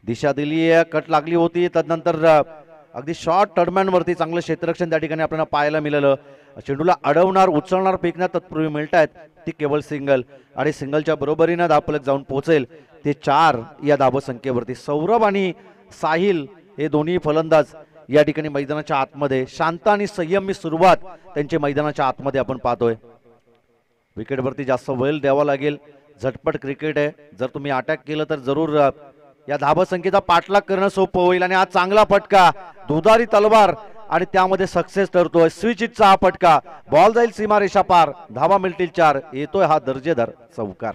Speaker 4: दिशा दिली आहे, कट लागली होती. तदनंतर अगदी शॉर्ट टर्मॅन वरती चांगलं क्षेत्ररक्षण त्या ठिकाणी आपल्याला पाहायला मिळालं. चेंडूला अडवणार, उचलणार, फेकणार तत्पूर्वी मिळत आहेत ती केवळ सिंगल. आणि सिंगलच्या बरोबरीनं धावफलक जाऊन पोहोचेल ते 4 या धावसंख्येवरती. सौरभ आणि साहिल हे दोन्ही फलंदाज या ठिकाणी मैदानाच्या आतमध्ये शांत आणि संयमी सुरुवात त्यांची मैदानाच्या आतमध्ये आपण पाहतोय. विकेटवरती जास्त वेळ द्यावा लागेल. झटपट क्रिकेट आहे. जर तुम्ही अटॅक केलं तर जरूर या धावसंख्येचा पाठलाग करणं सोपं होईल. आणि हा चांगला फटका, दुधारी तलवार, आणि त्यामध्ये सक्सेस ठरतोय. स्विचिटचा हा फटका, बॉल जाईल सीमारेषा पार, धावा मिळतील 4. येतोय हा दर्जेदार चौकार.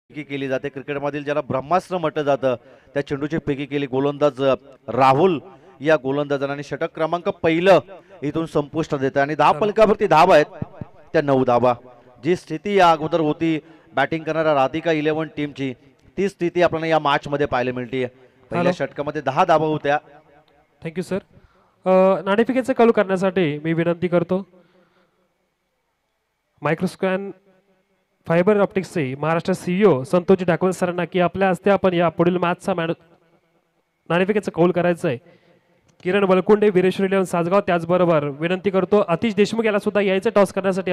Speaker 4: फेकी केली जाते. क्रिकेटमधील ज्याला ब्रह्मास्त्र म्हटलं जातं त्या चेंडूची फेकी केली गोलंदाज राहुल या गोलंदाजाने. आणि षटक क्रमांक पहिलं इथून संपुष्ट देत आणि 10 फलकावरती धावा आहेत त्या 9 धावा. जी स्थिती या अगोदर होती बॅटिंग करणाऱ्या राधिका 11 टीमची, ती स्थिती आपल्याला या मॅच मध्ये पाहायला मिळते. पहिल्या षटकामध्ये 10 धावा होत्या.
Speaker 1: Thank you sir. नाणेफेकीचे कौल करण्यासाठी मी विनंती करतो मायक्रोस्कॅन फायबर ऑप्टिक्सचे महाराष्ट्र सीईओ संतोषजी ठाकूर सरांना की आपल्या हस्ते आपण या पुढील मॅचचा नाणेफेकीचं कौल करायचं आहे. किरण वलकुंडे, वीरेश्वर 11 सासगाव. त्याचबरोबर विनंती करतो अतिश देशमुख याला सुद्धा यायचं टॉस करण्यासाठी.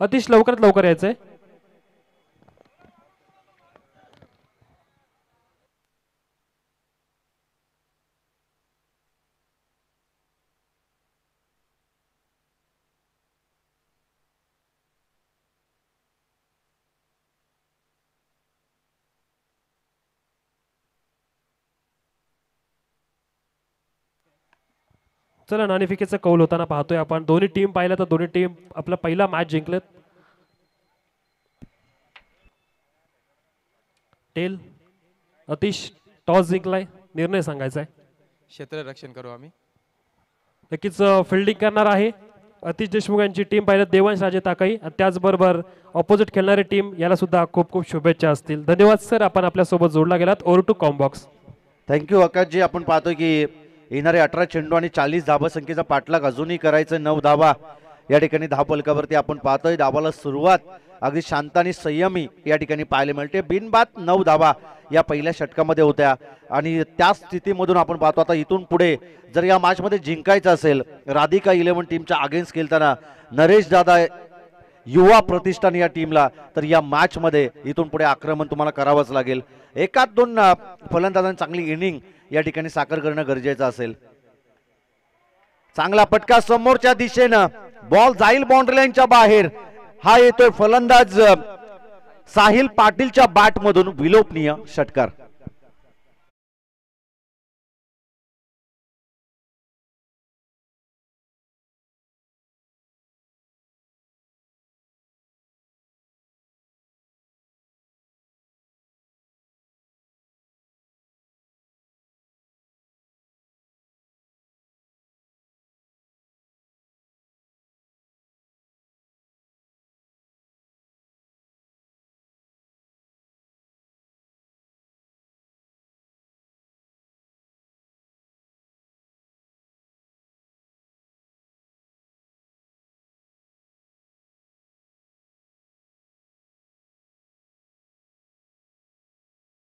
Speaker 1: अतिश लवकरात लवकर यायचंय. चला नाणेफेकीचं कौल होताना पाहतोय आपण. दोन्ही टीम पाहिलं तर दोन्ही टीम आपला पहिला मॅच जिंकलेत. टेल अतिश टॉस जिंकलाय, निर्णय सांगायचा आहे.
Speaker 3: क्षेत्ररक्षण करू आम्ही.
Speaker 1: नक्कीच फिल्डिंग करणार आहे अतिश देशमुख यांची टीम पाहिलं देवांश राजे ताकाई. त्याचबरोबर ऑपोजिट खेळणारी टीम याला सुद्धा खूप खूप शुभेच्छा असतील. धन्यवाद सर, आपण आपल्यासोबत जोडला गेलात. Over to combox.
Speaker 4: Thank you Akashji. आपण पाहतोय की येणारे 18 चेंडू आणि 40 धावा संख्येचा पाठलाग अजूनही करायचं. 9 धावा या ठिकाणी धावफलकावरती आपण पाहतोय. धावाला सुरुवात अगदी शांत आणि संयमी या ठिकाणी पाहायला मिळते. बिनबाद 9 धावा या पहिल्या षटकामध्ये होत्या आणि त्या स्थितीमधून आपण पाहतो आता इथून पुढे जर या मॅच मध्ये जिंकायचं असेल राधिका 11 टीमच्या अगेन्स्ट खेळताना नरेश दादा युवा प्रतिष्ठान या टीमला, तर या मॅच मध्ये इथून पुढे आक्रमण तुम्हाला करावंच लागेल. एकात दोन फलंदाजांनी चांगली इनिंग या ठिकाणी साकार करणं गरजेचं असेल. चांगला पटका समोरच्या दिशेनं, बॉल जाईल बाउंड्री लाईनच्या बाहेर. हा येतोय फलंदाज साहिल पाटीलच्या बॅट मधून विलोपनीय षटकार.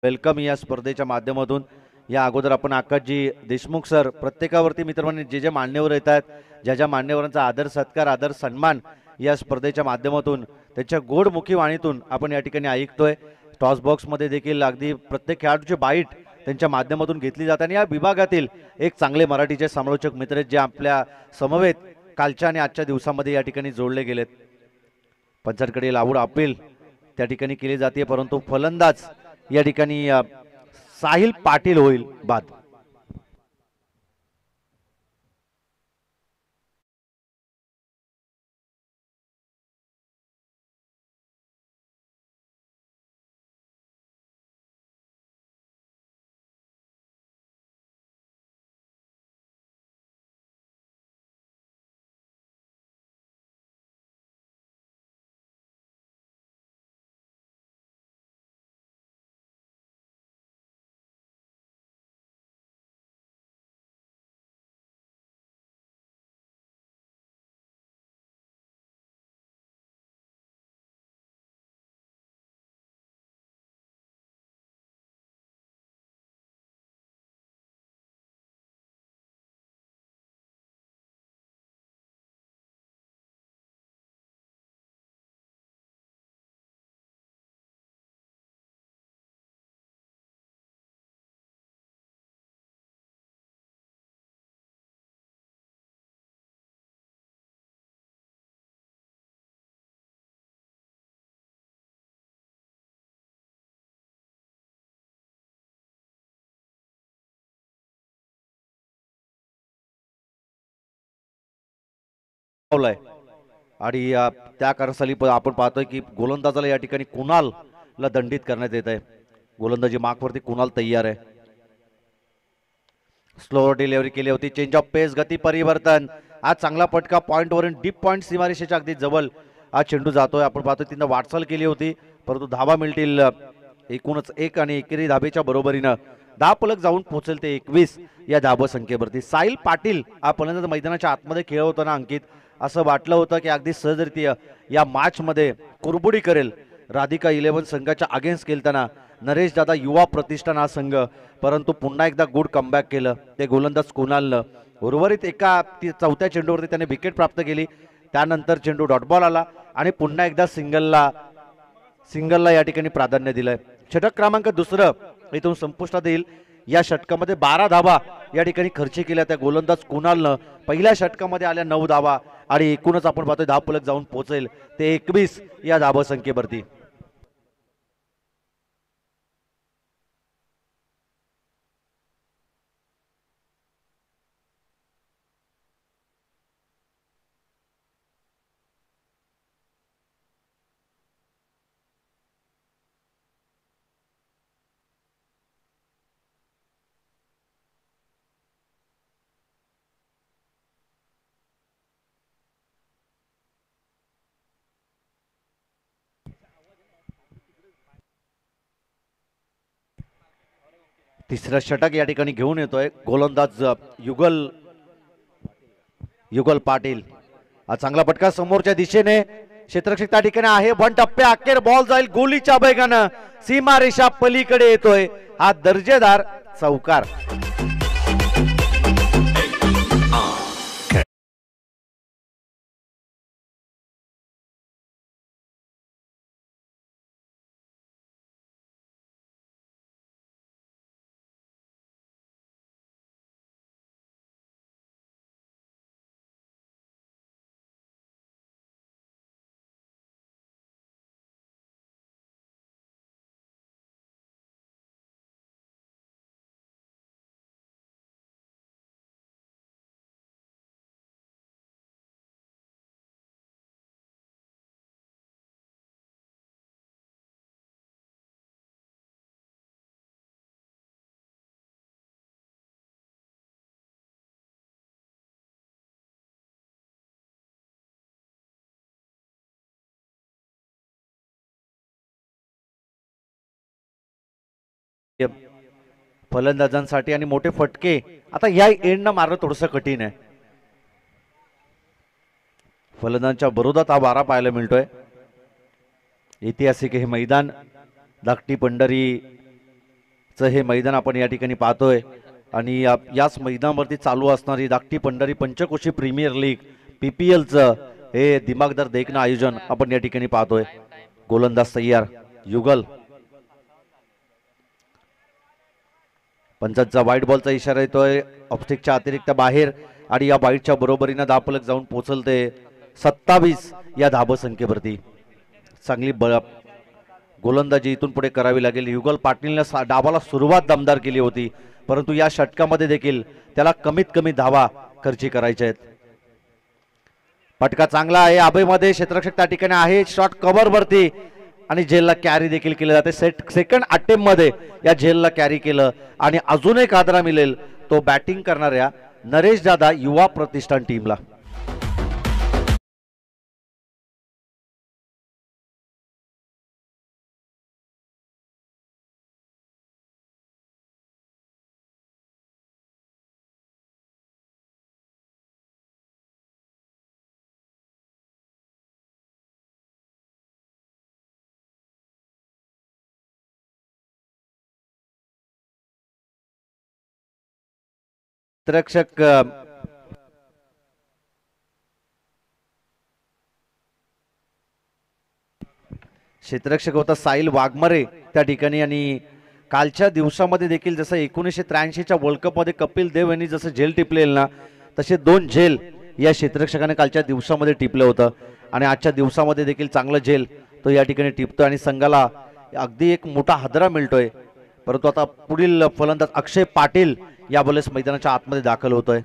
Speaker 4: वेलकम या स्पर्धेच्या माध्यमातून. या अगोदर आपण आकाशजी देशमुख सर प्रत्येकावरती मित्रांनो जे जे मान्यवर येतात, ज्या मान्यवरांचा आदर सत्कार आदर सन्मान या स्पर्धेच्या माध्यमातून त्यांच्या गोडमुखी वाणीतून आपण या ठिकाणी ऐकतोय. टॉस बॉक्समध्ये देखील अगदी प्रत्येक खेळाडूची बाईट त्यांच्या माध्यमातून घेतली जाते आणि या विभागातील एक चांगले मराठीचे समालोचक मित्र आहेत जे आपल्या समवेत कालच्या आणि आजच्या दिवसामध्ये या ठिकाणी जोडले गेलेत. पंचांकडे लावूड अपील त्या ठिकाणी केली जाते, परंतु फलंदाज या ठिकाणी साहिल पाटील होईल बाद. आणि त्या कारणासाठी आपण पाहतोय की गोलंदाजाला या ठिकाणी कुणालला दंडित करण्यात येत आहे. गोलंदाजी मार्कवरती कुणाल तयार आहे. स्लो डिलिव्हरी केली होती. चेंज ऑफ पेस, गती परिवर्तन. आज चांगला पटका पॉइंटवरून डीप पॉइंट सीमारेषेच्या अगदी जवळ हा चेंडू जातोय. आपण पाहतोय तिनं वाटचाल केली होती, परंतु धावा मिळतील एकूणच एक आणि एकेरी धाबेच्या बरोबरीनं 10 फलक जाऊन पोहोचेल ते 21 या धाबा संख्येवरती. साहिल पाटील हा फलंदाज मैदानाच्या आतमध्ये खेळ होताना अंकित असं वाटलं होतं की अगदी सहजरित्या या मॅचमध्ये कुरबुडी करेल. राधिका 11 संघाच्या अगेन्स्ट खेळताना नरेश दादा युवा प्रतिष्ठान हा संघ, परंतु पुन्हा एकदा गुड कमबॅक केलं ते गोलंदाज कुणालनं. उर्वरित एका चौथ्या चेंडूवरती त्याने विकेट प्राप्त केली. त्यानंतर चेंडू डॉट बॉल आला आणि पुन्हा एकदा सिंगलला या ठिकाणी प्राधान्य दिलंय. षटक क्रमांक दुसरं इथून संपुष्टात येईल. या षटकामध्ये 12 धावा या ठिकाणी खर्ची केल्या त्या गोलंदाज कुणालनं. पहिल्या षटकामध्ये आल्या 9 धावा आणि एकूणच आपण पाहतोय 10 फलक जाऊन पोहोचेल ते 21 या धाबा संख्येवरती. तिसरं षटक या ठिकाणी घेऊन येतोय गोलंदाज युगल पाटील. हा चांगला फटका समोरच्या दिशेने क्षेत्ररक्षक त्या ठिकाणी आहे. 1 टप्प्या अखेर बॉल जाईल गोलीच्या वेगानं सीमा रेषा पलीकडे येतोय. हा दर्जेदार चौकार. फलंदाजांसाठी आणि मोठे फटके आता या एंडनं मारणं थोडंसं कठीण आहे. फलंदाजांच्या विरोधात हा वारा पाहायला मिळतोय. ऐतिहासिक हे मैदान धाकटी पंढरीचं हे मैदान आपण या ठिकाणी पाहतोय आणि याच मैदानावरती चालू असणारी धाकटी पंढरी पंचकोशी प्रीमियर लीग PPLचं हे दिमागदार देखणं आयोजन आपण या ठिकाणी पाहतोय. गोलंदाज तयार युगल. पंचांचा वाईट बॉलचा इशारा येतोय ऑफस्टिकच्या अतिरिक्त बाहेर आणि या वाईटच्या बरोबरीनं 10 फलक जाऊन पोहोचल ते 27 या धाबा संख्येवरती. चांगली गोलंदाजी इथून पुढे करावी लागेल. युगल पाटीलने डावाला सुरुवात दमदार केली होती, परंतु या षटकामध्ये देखील त्याला कमीत कमी धावा खर्ची करायच्या आहेत. फटका चांगला आहे आबेमध्ये. क्षेत्ररक्षक त्या ठिकाणी आहे. शॉट कव्हर वरती आणि झेलला कॅरी देखील केलं जाते. सेकंड अटेम्प्ट मध्ये या झेलला कॅरी केलं आणि अजून एक आदरा मिळेल तो बॅटिंग करणाऱ्या नरेश दादा युवा प्रतिष्ठान टीमला. क्षेत्ररक्षक क्षेत्ररक्षक होता साहिल वाघमारे त्या ठिकाणी. आणि कालच्या दिवसामध्ये देखील जसं 1983च्या वर्ल्ड कप मध्ये कपिल देव यांनी जसं झेल टिपलेल ना, तसे 2 झेल या क्षेत्ररक्षकाने कालच्या दिवसामध्ये टिपलं होतं आणि आजच्या दिवसामध्ये देखील चांगलं झेल तो या ठिकाणी टिपतोय आणि संघाला अगदी एक मोठा हादरा मिळतोय. परंतु आता पुढील फलंदाज अक्षय पाटील या बॉलेस मैदानाच्या आतमध्ये दाखल होतोय.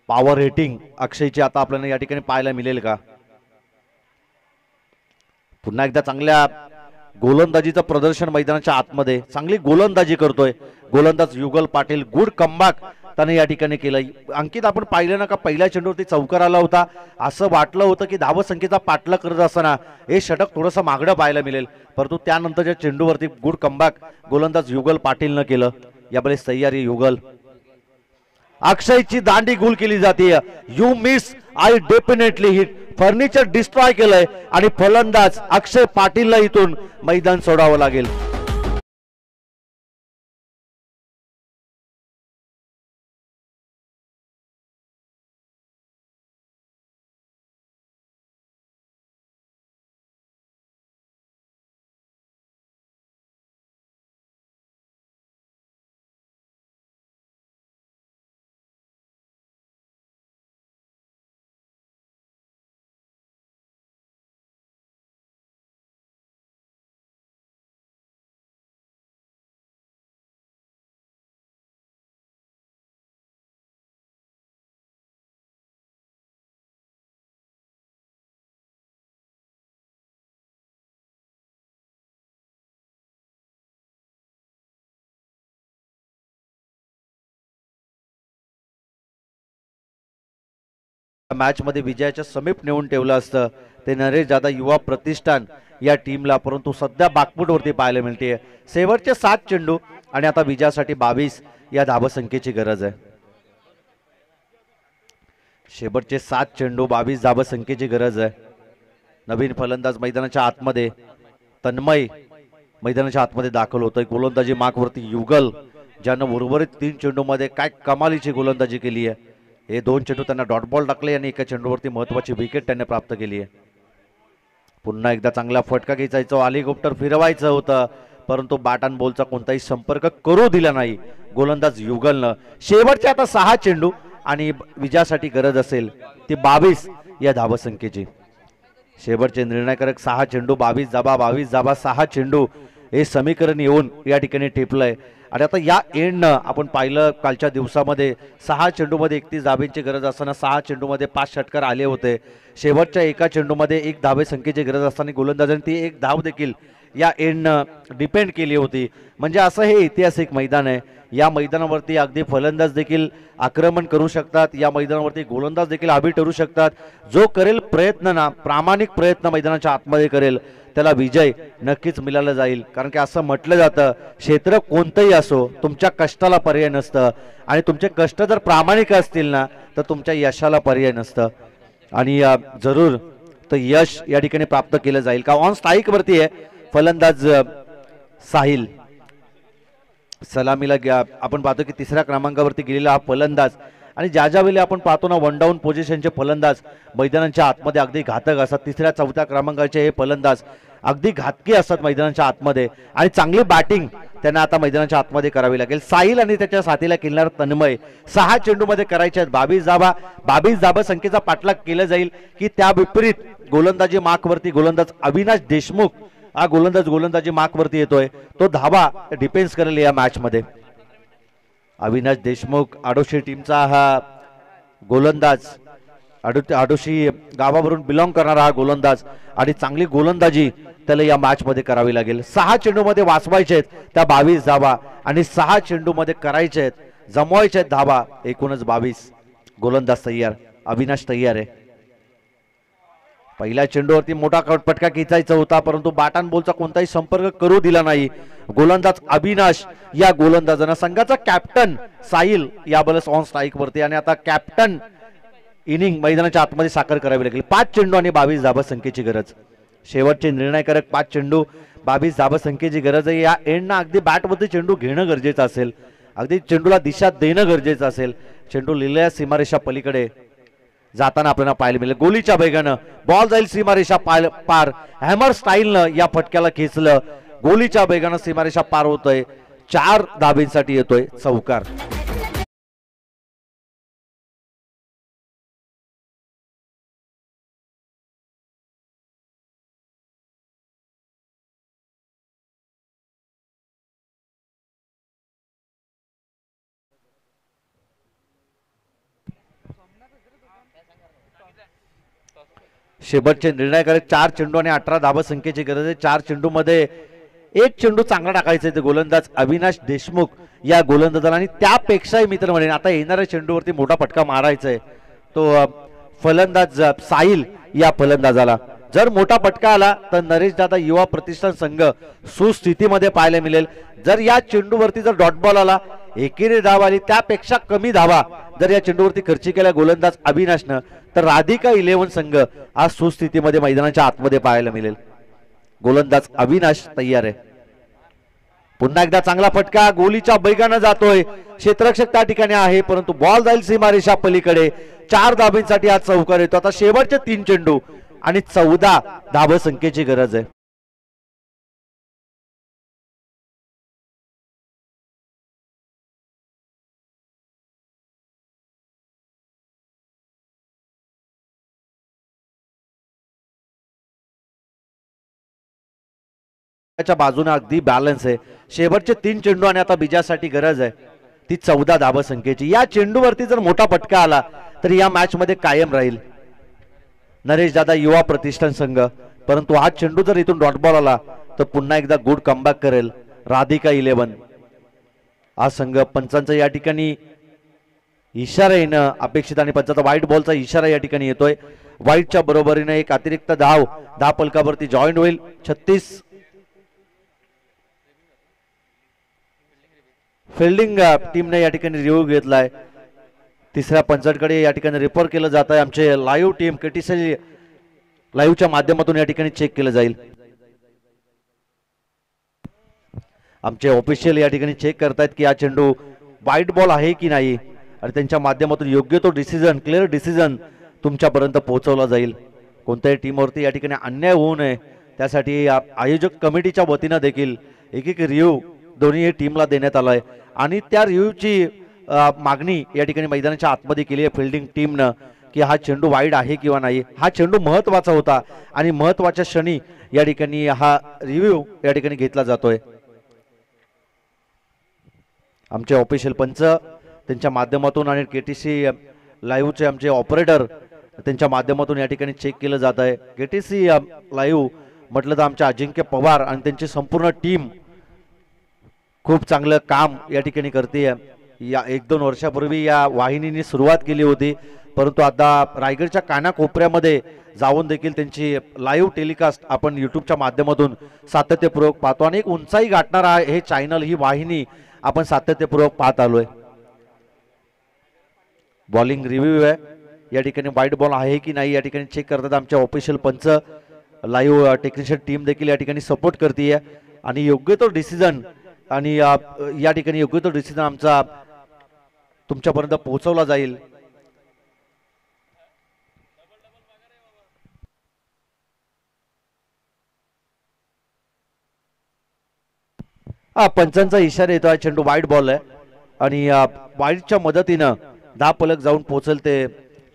Speaker 4: पॉवर रेटिंग अक्षयची आता आपल्याला या ठिकाणी पाहायला मिळेल का? पुन्हा एकदा चांगल्या गोलंदाजीचं प्रदर्शन मैदानाच्या आतमध्ये. चांगली गोलंदाजी करतोय गोलंदाज युगल पाटील. गुड कमबॅक त्याने या ठिकाणी केलं। अंकित, आपण पाहिलं ना का पहिल्या चेंडूवरती चौकार आला होता, असं वाटलं होतं की धावसंख्येचा पाठलाग करत असताना हे षटक थोडंसं मागणं पाहायला मिळेल, परंतु त्यानंतरच्या चेंडूवरती गुड कमबॅक गोलंदाज युगल पाटीलनं केलं। यावेळेस तयारी युगल, अक्षयची दांडी गुल केली जाते, you miss I definitely hit, furniture destroy केलंय आणि फलंदाज अक्षय पाटीलला इथून मैदान सोडावं लागेल। मॅच मध्ये विजयाच्या समीप नेऊन ठेवलं असतं ते नरेश दादा युवा प्रतिष्ठान या टीमला, परंतु सध्या बाकफूटवरती पाहायला मिळते। शेवटचे 7 चेंडू आणि आता विजयासाठी 22 या धावसंख्येची गरज आहे। शेवटचे 7 चेंडू 22 धावसंख्येची गरज आहे। नवीन फलंदाज मैदानाच्या आतमध्ये तन्मय मैदानाच्या आतमध्ये दाखल होतोय। गोलंदाजी मार्कवरती युगल, ज्यानं उर्वरित 3 चेंडूमध्ये काय कमालीची गोलंदाजी केली आहे। हे 2 चेंडू त्यांना डॉट बॉल टाकले आणि एका चेंडूवरती महत्वाची विकेट त्यांनी प्राप्त केली आहे। पुन्हा एकदा चांगला फटका घ्यायचा, हेलिकॉप्टर फिरवायचं होतं, परंतु बॅट अँड बॉलचा कोणताही संपर्क करू दिला नाही गोलंदाज युगलनं। शेवटचे आता 6 चेंडू आणि विजयासाठी गरज असेल ती 22 या धावसंख्येची। शेवटचे निर्णायकारक 6 चेंडू, 22 धाबा 6 चेंडू, हे समीकरण येऊन या ठिकाणी ठेपलंय। आणि आता या एंडनं आपण पाहिलं कालच्या दिवसामध्ये 6 चेंडूमध्ये 31 धाब्यांची गरज असताना 6 चेंडूमध्ये 5 षटकार आले होते। शेवटच्या एका चेंडूमध्ये 1 धावे संख्येची गरज असताना गोलंदाजांनी ती 1 धाव देखील या एंडनं डिपेंड केली होती। म्हणजे असं हे ऐतिहासिक मैदान आहे। या मैदानावरती अगदी फलंदाज देखील आक्रमण करू शकतात, या मैदानावरती गोलंदाज देखील हवी ठरू शकतात। जो करेल प्रयत्न ना, प्रामाणिक प्रयत्न मैदानाच्या आतमध्ये करेल, त्याला विजय नक्कीच मिळाला जाईल। कारण की असं म्हटलं जातं, क्षेत्र कोणतंही असो तुमच्या कष्टाला पर्याय नसतं, आणि तुमचे कष्ट जर प्रामाणिक असतील ना तर तुमच्या यशाला पर्याय नसतं। आणि जरूर तर यश या ठिकाणी प्राप्त केलं जाईल। का ऑन स्ट्राईक वरती आहे फलंदाज साहिल, सलामीला आपण पाहतो की 3ऱ्या क्रमांकावरती गेलेला हा फलंदाज, आणि ज्या वेळेला आपण पाहतो ना वन डाऊन पोझिशनचे फलंदाज मैदानाच्या आतमध्ये अगदी घातक असतात। 3ऱ्या 4थ्या क्रमांकाचे हे फलंदाज अगदी घातकी असतात मैदानाच्या आतमध्ये, आणि चांगली बॅटिंग त्यांना आता मैदानाच्या आतमध्ये करावी लागेल। साहिल आणि त्याच्या साथीला खेळणार तन्मय 6 चेंडूमध्ये करायचे आहेत 22 धाबा संख्येचा पाठलाग केला जाईल की त्या विपरीत गोलंदाजी मार्कवरती गोलंदाज अविनाश देशमुख हा गोलंदाजी मार्कवरती येतोय, तो धावा डिफेन्स करेल या मॅच मध्ये। अविनाश देशमुख आडोशी टीमचा हा गोलंदाज, आडोशी गावावरून बिलॉंग करणारा हा गोलंदाज, आणि चांगली गोलंदाजी त्याला या मॅच मध्ये करावी लागेल। 6 चेंडूमध्ये वाचवायचे आहेत त्या 22 धावा, आणि 6 चेंडूमध्ये करायचे आहेत, जमवायचे आहेत धावा, एकूणच 22। गोलंदाज तयार, अविनाश तयार आहे। पहिल्या चेंडूवरती मोठा फटका खेचायचा होता, परंतु बॅट अँड बॉलचा कोणताही संपर्क करू दिला नाही गोलंदाज अविनाश। या गोलंदाजांना संघाचा कॅप्टन साहिल यावेळेस ऑन स्ट्राईक वरती, आणि आता कॅप्टन इनिंग मैदानाच्या आतमध्ये साकार करावी लागेल। 5 चेंडू आणि 22 धाबा संख्येची गरज, शेवटचे निर्णायकारक 5 चेंडू 22 धाबा संख्येची गरज आहे। या एंडना अगदी बॅटवरती चेंडू घेणं गरजेचं असेल, अगदी चेंडूला दिशा देणं गरजेचं असेल। चेंडू लिहिलेल्या सीमारेषा पलीकडे जाताना आपल्याला पाहायला मिळेल, गोलीच्या वेगानं बॉल जाईल सीमारेषा पार, हॅमर स्टाईलनं या फटक्याला खेचलं, गोलीच्या वेगानं सीमारेषा पार होतोय, 4 धाबींसाठी येतोय चौकार। शेवटचे निर्णायकारक 4 चेंडू आणि 18 धाबा संख्येची गरज आहे। 4 चेंडूमध्ये एक चेंडू चांगला टाकायचा ते गोलंदाज अविनाश देशमुख या गोलंदाजाला, आणि त्यापेक्षाही मित्र म्हणेन आता येणाऱ्या चेंडूवरती मोठा फटका मारायचा आहे तो फलंदाज साहिल या फलंदाजाला. जर मोठा फटका आला तर नरेश दादा युवा प्रतिष्ठान संघ सुस्थितीमध्ये पाहायला मिळेल. जर या चेंडूवरती जर डॉट बॉल आला, एकेरी धाव आली, त्यापेक्षा कमी धावा जर या चेंडूवरती खर्ची केल्या गोलंदाज अविनाशनं, तर राधिका 11 संघ आज सुस्थितीमध्ये मैदानाच्या आतमध्ये पाहायला मिळेल. गोलंदाज अविनाश तयार आहे. पुन्हा एकदा चांगला फटका गोलीच्या बैगानं जातोय. क्षेत्ररक्षक त्या ठिकाणी आहे, परंतु बॉल जाईल सीमारेषा पलीकडे. 4 धाबींसाठी आज चौकार येतो. आता शेवटचे 3 चेंडू आणि 14 धाव संख्येची गरज आहे. बाजूने अगदी बॅलन्स आहे. शेवटचे 3 चेंडू आणि आता बीजासाठी गरज आहे ती 14 धाव संख्येची. या चेंडूवरती जर मोठा फटका आला तर या मॅच मध्ये कायम राहील नरेश दादा युवा प्रतिष्ठान संघ, परंतु हा चेंडू जर इथून डॉट बॉल आला तर पुन्हा एकदा गुड कमबॅक करेल राधिका 11. हा संघ पंचांचा या ठिकाणी इशारा येणं अपेक्षित आणि पंचाचा व्हाईट बॉलचा इशारा या ठिकाणी येतोय. व्हाईटच्या बरोबरीने एक अतिरिक्त धाव फलकावरती जॉईन होईल. 36 फिल्डिंग टीमने या ठिकाणी रिव्ह्यू घेतलाय. तिसऱ्या पंचांकडे या ठिकाणी रिपोर्ट केलं जात आहे. आमचे लाईव्ह टीम केटीसी लाईव्हच्या माध्यमातून या ठिकाणी चेक केलं जाईल. आमचे ऑफिशियल या ठिकाणी चेक करतायत की हा चेंडू व्हाईट बॉल आहे की नाही, आणि त्यांच्या माध्यमातून योग्य तो डिसिजन, क्लिअर डिसिजन तुमच्यापर्यंत पोहोचवला जाईल. कोणत्याही टीमवरती या ठिकाणी अन्याय होऊ नये त्यासाठी आयोजक कमिटीच्या वतीनं देखील एक रिव्ह्यू दोन्ही टीमला देण्यात आलाय, आणि त्या रिव्ह्यूची मागणी या ठिकाणी मैदानाच्या आतमध्ये केली आहे फिल्डिंग टीमनं की हा चेंडू वाईड आहे किंवा नाही. हा चेंडू महत्वाचा होता आणि महत्वाच्या क्षणी या ठिकाणी हा रिव्ह्यू या ठिकाणी घेतला जातोय. आमचे ऑफिशियल पंच त्यांच्या माध्यमातून आणि केटीसी लाईव्हचे आमचे ऑपरेटर त्यांच्या माध्यमातून या ठिकाणी चेक केलं जात आहे. केटीसी लाईव्ह म्हटलं तर आमचे अजिंक्य पवार आणि त्यांची संपूर्ण टीम खूप चांगलं काम या ठिकाणी करते. या 1-2 वर्षापूर्वी या वाहिनीने सुरुवात केली होती, परंतु आता रायगडच्या कानाकोपऱ्यामध्ये जाऊन देखील त्यांची लाईव्ह टेलिकास्ट आपण यूट्यूबच्या माध्यमातून सातत्यपूर्वक पाहतो, आणि एक उंचाई गाठणारा हे चॅनल, ही वाहिनी आपण सातत्यपूर्वक पाहत आलोय. बॉलिंग रिव्ह्यू आहे या ठिकाणी. व्हाईट बॉल आहे की नाही या ठिकाणी चेक करतात आमचे ऑफिशियल पंच. लाईव्ह टेक्निशियन टीम देखील या ठिकाणी सपोर्ट करते आणि योग्य तो डिसिजन आणि या ठिकाणी योग्य तो डिसिजन आमचा तुमच्यापर्यंत पोहोचवला जाईल. पंचांचा इशारा येतो. चेंडू व्हाईट बॉल आहे आणि व्हाईटच्या मदतीनं फलक जाऊन पोहोचेल ते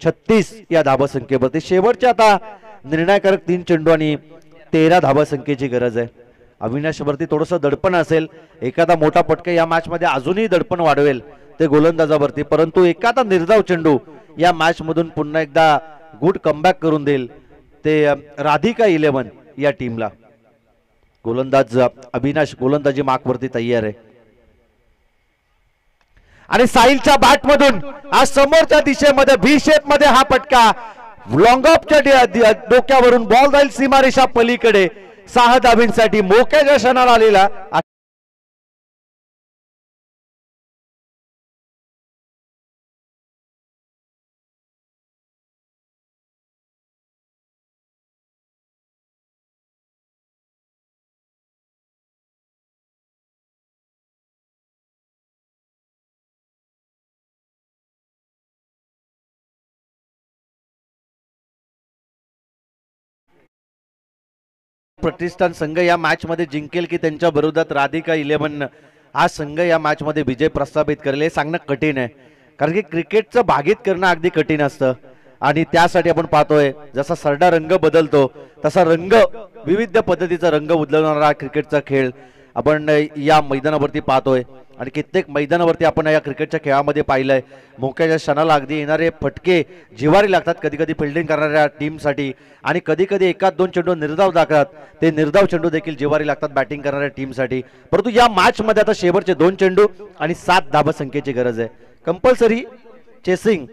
Speaker 4: 36 या धावा संख्येवरती. शेवटचे आता निर्णायकारक 3 चेंडू आणि 13 धावा संख्येची गरज आहे. अविनाशवरती थोडंसं दडपण असेल, एखादा मोठा फटका या मॅच मध्ये अजूनही दडपण वाढवेल ते गोलंदाजावरती, परंतु एखादा निर्धाव चेंडू या मॅच मधून पुन्हा एकदा गुड कमबॅक करून देईल ते राधिका 11 या टीमला. गोलंदाज अविनाश गोलंदाजी मार्कवरती तयार आहे आणि साहिलच्या बॅट मधून आज समोरच्या दिशेमध्ये व्ही शेप मध्ये हा फटका लॉंग ऑफच्या डोक्यावरून बॉल जाईल सीमारेषा पलीकडे. 6 धाबींसाठी मोक्याच्या क्षणाला आलेला प्रतिष्ठान संघ या मॅच मध्ये जिंकेल की त्यांच्या विरोधात राधिका 11 हा संघ या मॅच मध्ये विजय प्रस्थापित करेल हे सांगणं कठीण आहे, कारण की क्रिकेटचं भागीत करणं अगदी कठीण असतं. आणि त्यासाठी आपण पाहतोय जसा सरडा रंग बदलतो तसा रंग, विविध पद्धतीचा रंग उधळवणारा क्रिकेटचा खेळ आपण या मैदानावरती पाहतोय. आणि कित्येक मैदानावरती आपण या क्रिकेटच्या खेळामध्ये पाहिलंय मोक्याच्या क्षणाला अगदी येणारे फटके जिवारी लागतात कधी कधी फिल्डिंग करणाऱ्या टीमसाठी आणि कधी कधी एकाच दोन चेंडू निर्धाव दाखतात ते निर्धाव चेंडू देखील जिवारी लागतात बॅटिंग करणाऱ्या टीमसाठी. परंतु या मॅचमध्ये आता शेवटचे 2 चेंडू आणि 7 धाबसंख्येची गरज आहे. कंपल्सरी चेसिंग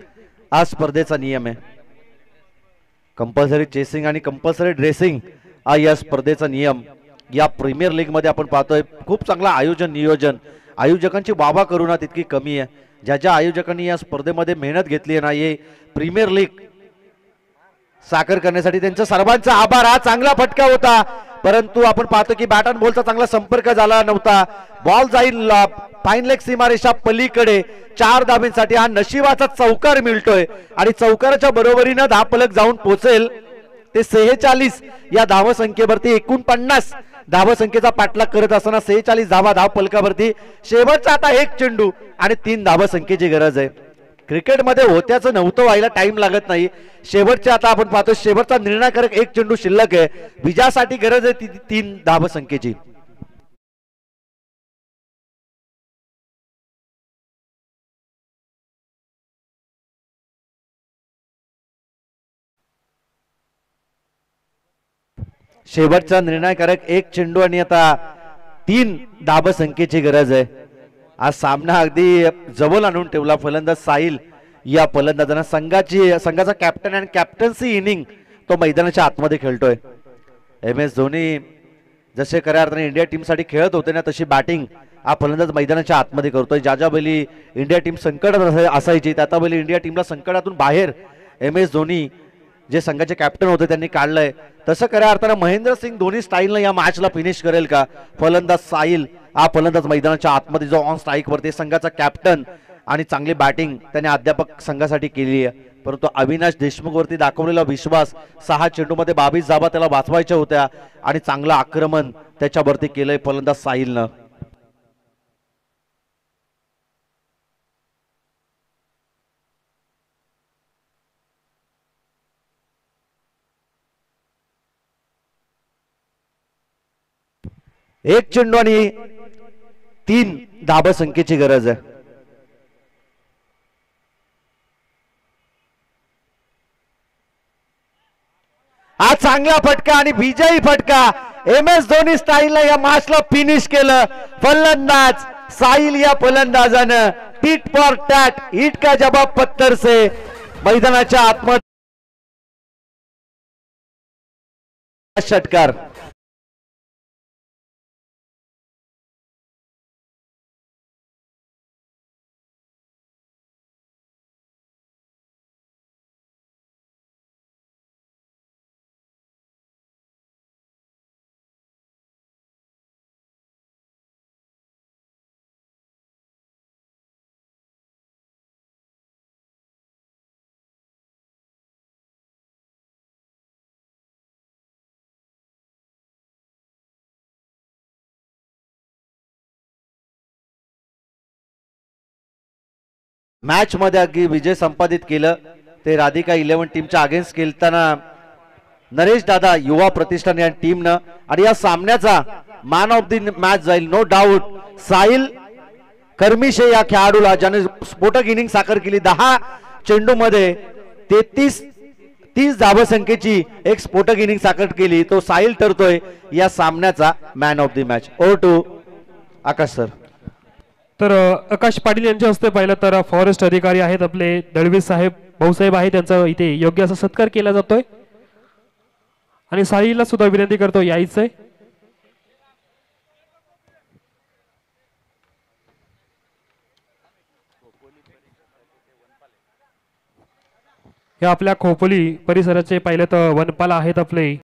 Speaker 4: हा स्पर्धेचा नियम आहे. कंपल्सरी चेसिंग आणि कंपल्सरी ड्रेसिंग हा या स्पर्धेचा नियम. या प्रीमियर लीग मध्ये आपण पाहतोय खूप चांगला आयोजन नियोजन. आयोजकांची वावा करू ना तितकी कमी आहे. ज्या ज्या आयोजकांनी या स्पर्धेमध्ये मेहनत घेतली नाही प्रीमियर लीग साकार करण्यासाठी त्यांचा सर्वांचा आभार. हा चांगला फटका होता परंतु आपण पाहतो की बॅट अँड बॉलचा चांगला संपर्क झाला नव्हता. बॉल जाईल फाईन लेग सीमारेषा पलीकडे 4 धाब्यांसाठी. हा नशिबाचा चौकार मिळतोय आणि चौकाराच्या बरोबरीनं 10 फलक जाऊन पोहोचेल ते 46 या धावसंख्येवरती. 49 धावसंख्येचा पाठलाग करत असताना 46 धावा 10 फलकावरती. शेवटचा आता 1 चेंडू आणि 3 धावसंख्येची गरज आहे. क्रिकेटमध्ये होत्याचं नव्हतं व्हायला टाइम लागत नाही. शेवटच्या आता आपण पाहतो शेवटचा निर्णायकारक 1 चेंडू शिल्लक आहे. विजयासाठी गरज आहे 3 धावसंख्येची. शेवटचा निर्णायकारक 1 चेंडू आणि आता 3 धावसंख्येची गरज आहे. आज सामना अगदी जवळ आणून ठेवला फलंदाज साहिल या फलंदाजांना. संघाचा कॅप्टन आणि कॅप्टन्सी इनिंग तो मैदानाच्या आतमध्ये खेळतोय. MS धोनी जसे खऱ्या अर्थाने इंडिया टीमसाठी खेळत होते ना तशी बॅटिंग हा फलंदाज मैदानाच्या आतमध्ये करतोय. ज्या बैली इंडिया टीम संकटात असायची त्या बैली इंडिया टीमला संकटातून बाहेर MS धोनी जे संघाचे कॅप्टन होते त्यांनी काढलंय. तसं खऱ्या अर्थानं महेंद्रसिंग धोनी स्टाईलनं या मॅचला फिनिश करेल का? फलंदाज साहिल हा फलंदाज मैदानाच्या आतमध्ये जो ऑन स्ट्राईक वरती संघाचा कॅप्टन आणि चांगली बॅटिंग त्याने अध्यापक संघासाठी केली आहे. परंतु अविनाश देशमुख वरती दाखवलेला विश्वास 6 चेंडूमध्ये 22 धावा त्याला वाचवायच्या होत्या आणि चांगलं आक्रमण त्याच्यावरती केलंय फलंदाज साहिलनं. एक चेंडू आणि 3 धावसंख्येची गरज आहे. हा चांगला फटका आणि विजयी फटका. MS धोनी स्टाईलला या मॅचला फिनिश केलं. फलंदाज साहिल या फलंदाजानं टिट फॉर टॅट हिट का जवाब पत्थर से मैदानाच्या आतमध्ये षटकार. मॅच मध्ये अगदी विजय संपादित केलं ते राधिका 11 टीमच्या अगेन्स्ट खेळताना नरेश दादा युवा प्रतिष्ठान या टीमनं. आणि या सामन्याचा मॅन ऑफ द मॅच जाईल नो डाऊट साहिल कर्मिशे या खेळाडूला ज्याने स्फोटक इनिंग साकार केली. 10 चेंडू मध्ये 30 धावसंख्येची एक स्फोटक इनिंग साकार केली. तो साहिल ठरतोय या सामन्याचा man of the match. Over to Akash sir.
Speaker 1: तर आकाश पाटील यांच्या हस्ते पाहिलं तर फॉरेस्ट अधिकारी आहेत आपले दळवी साहेब भाऊसाहेब आहेत त्यांचा इथे योग्य असा सत्कार केला जातोय आणि साहिलला सुद्धा विनंती करतो यायचंय. हे आपल्या खोपोली परिसराचे पाहिलं तर वनपाल आहेत आपले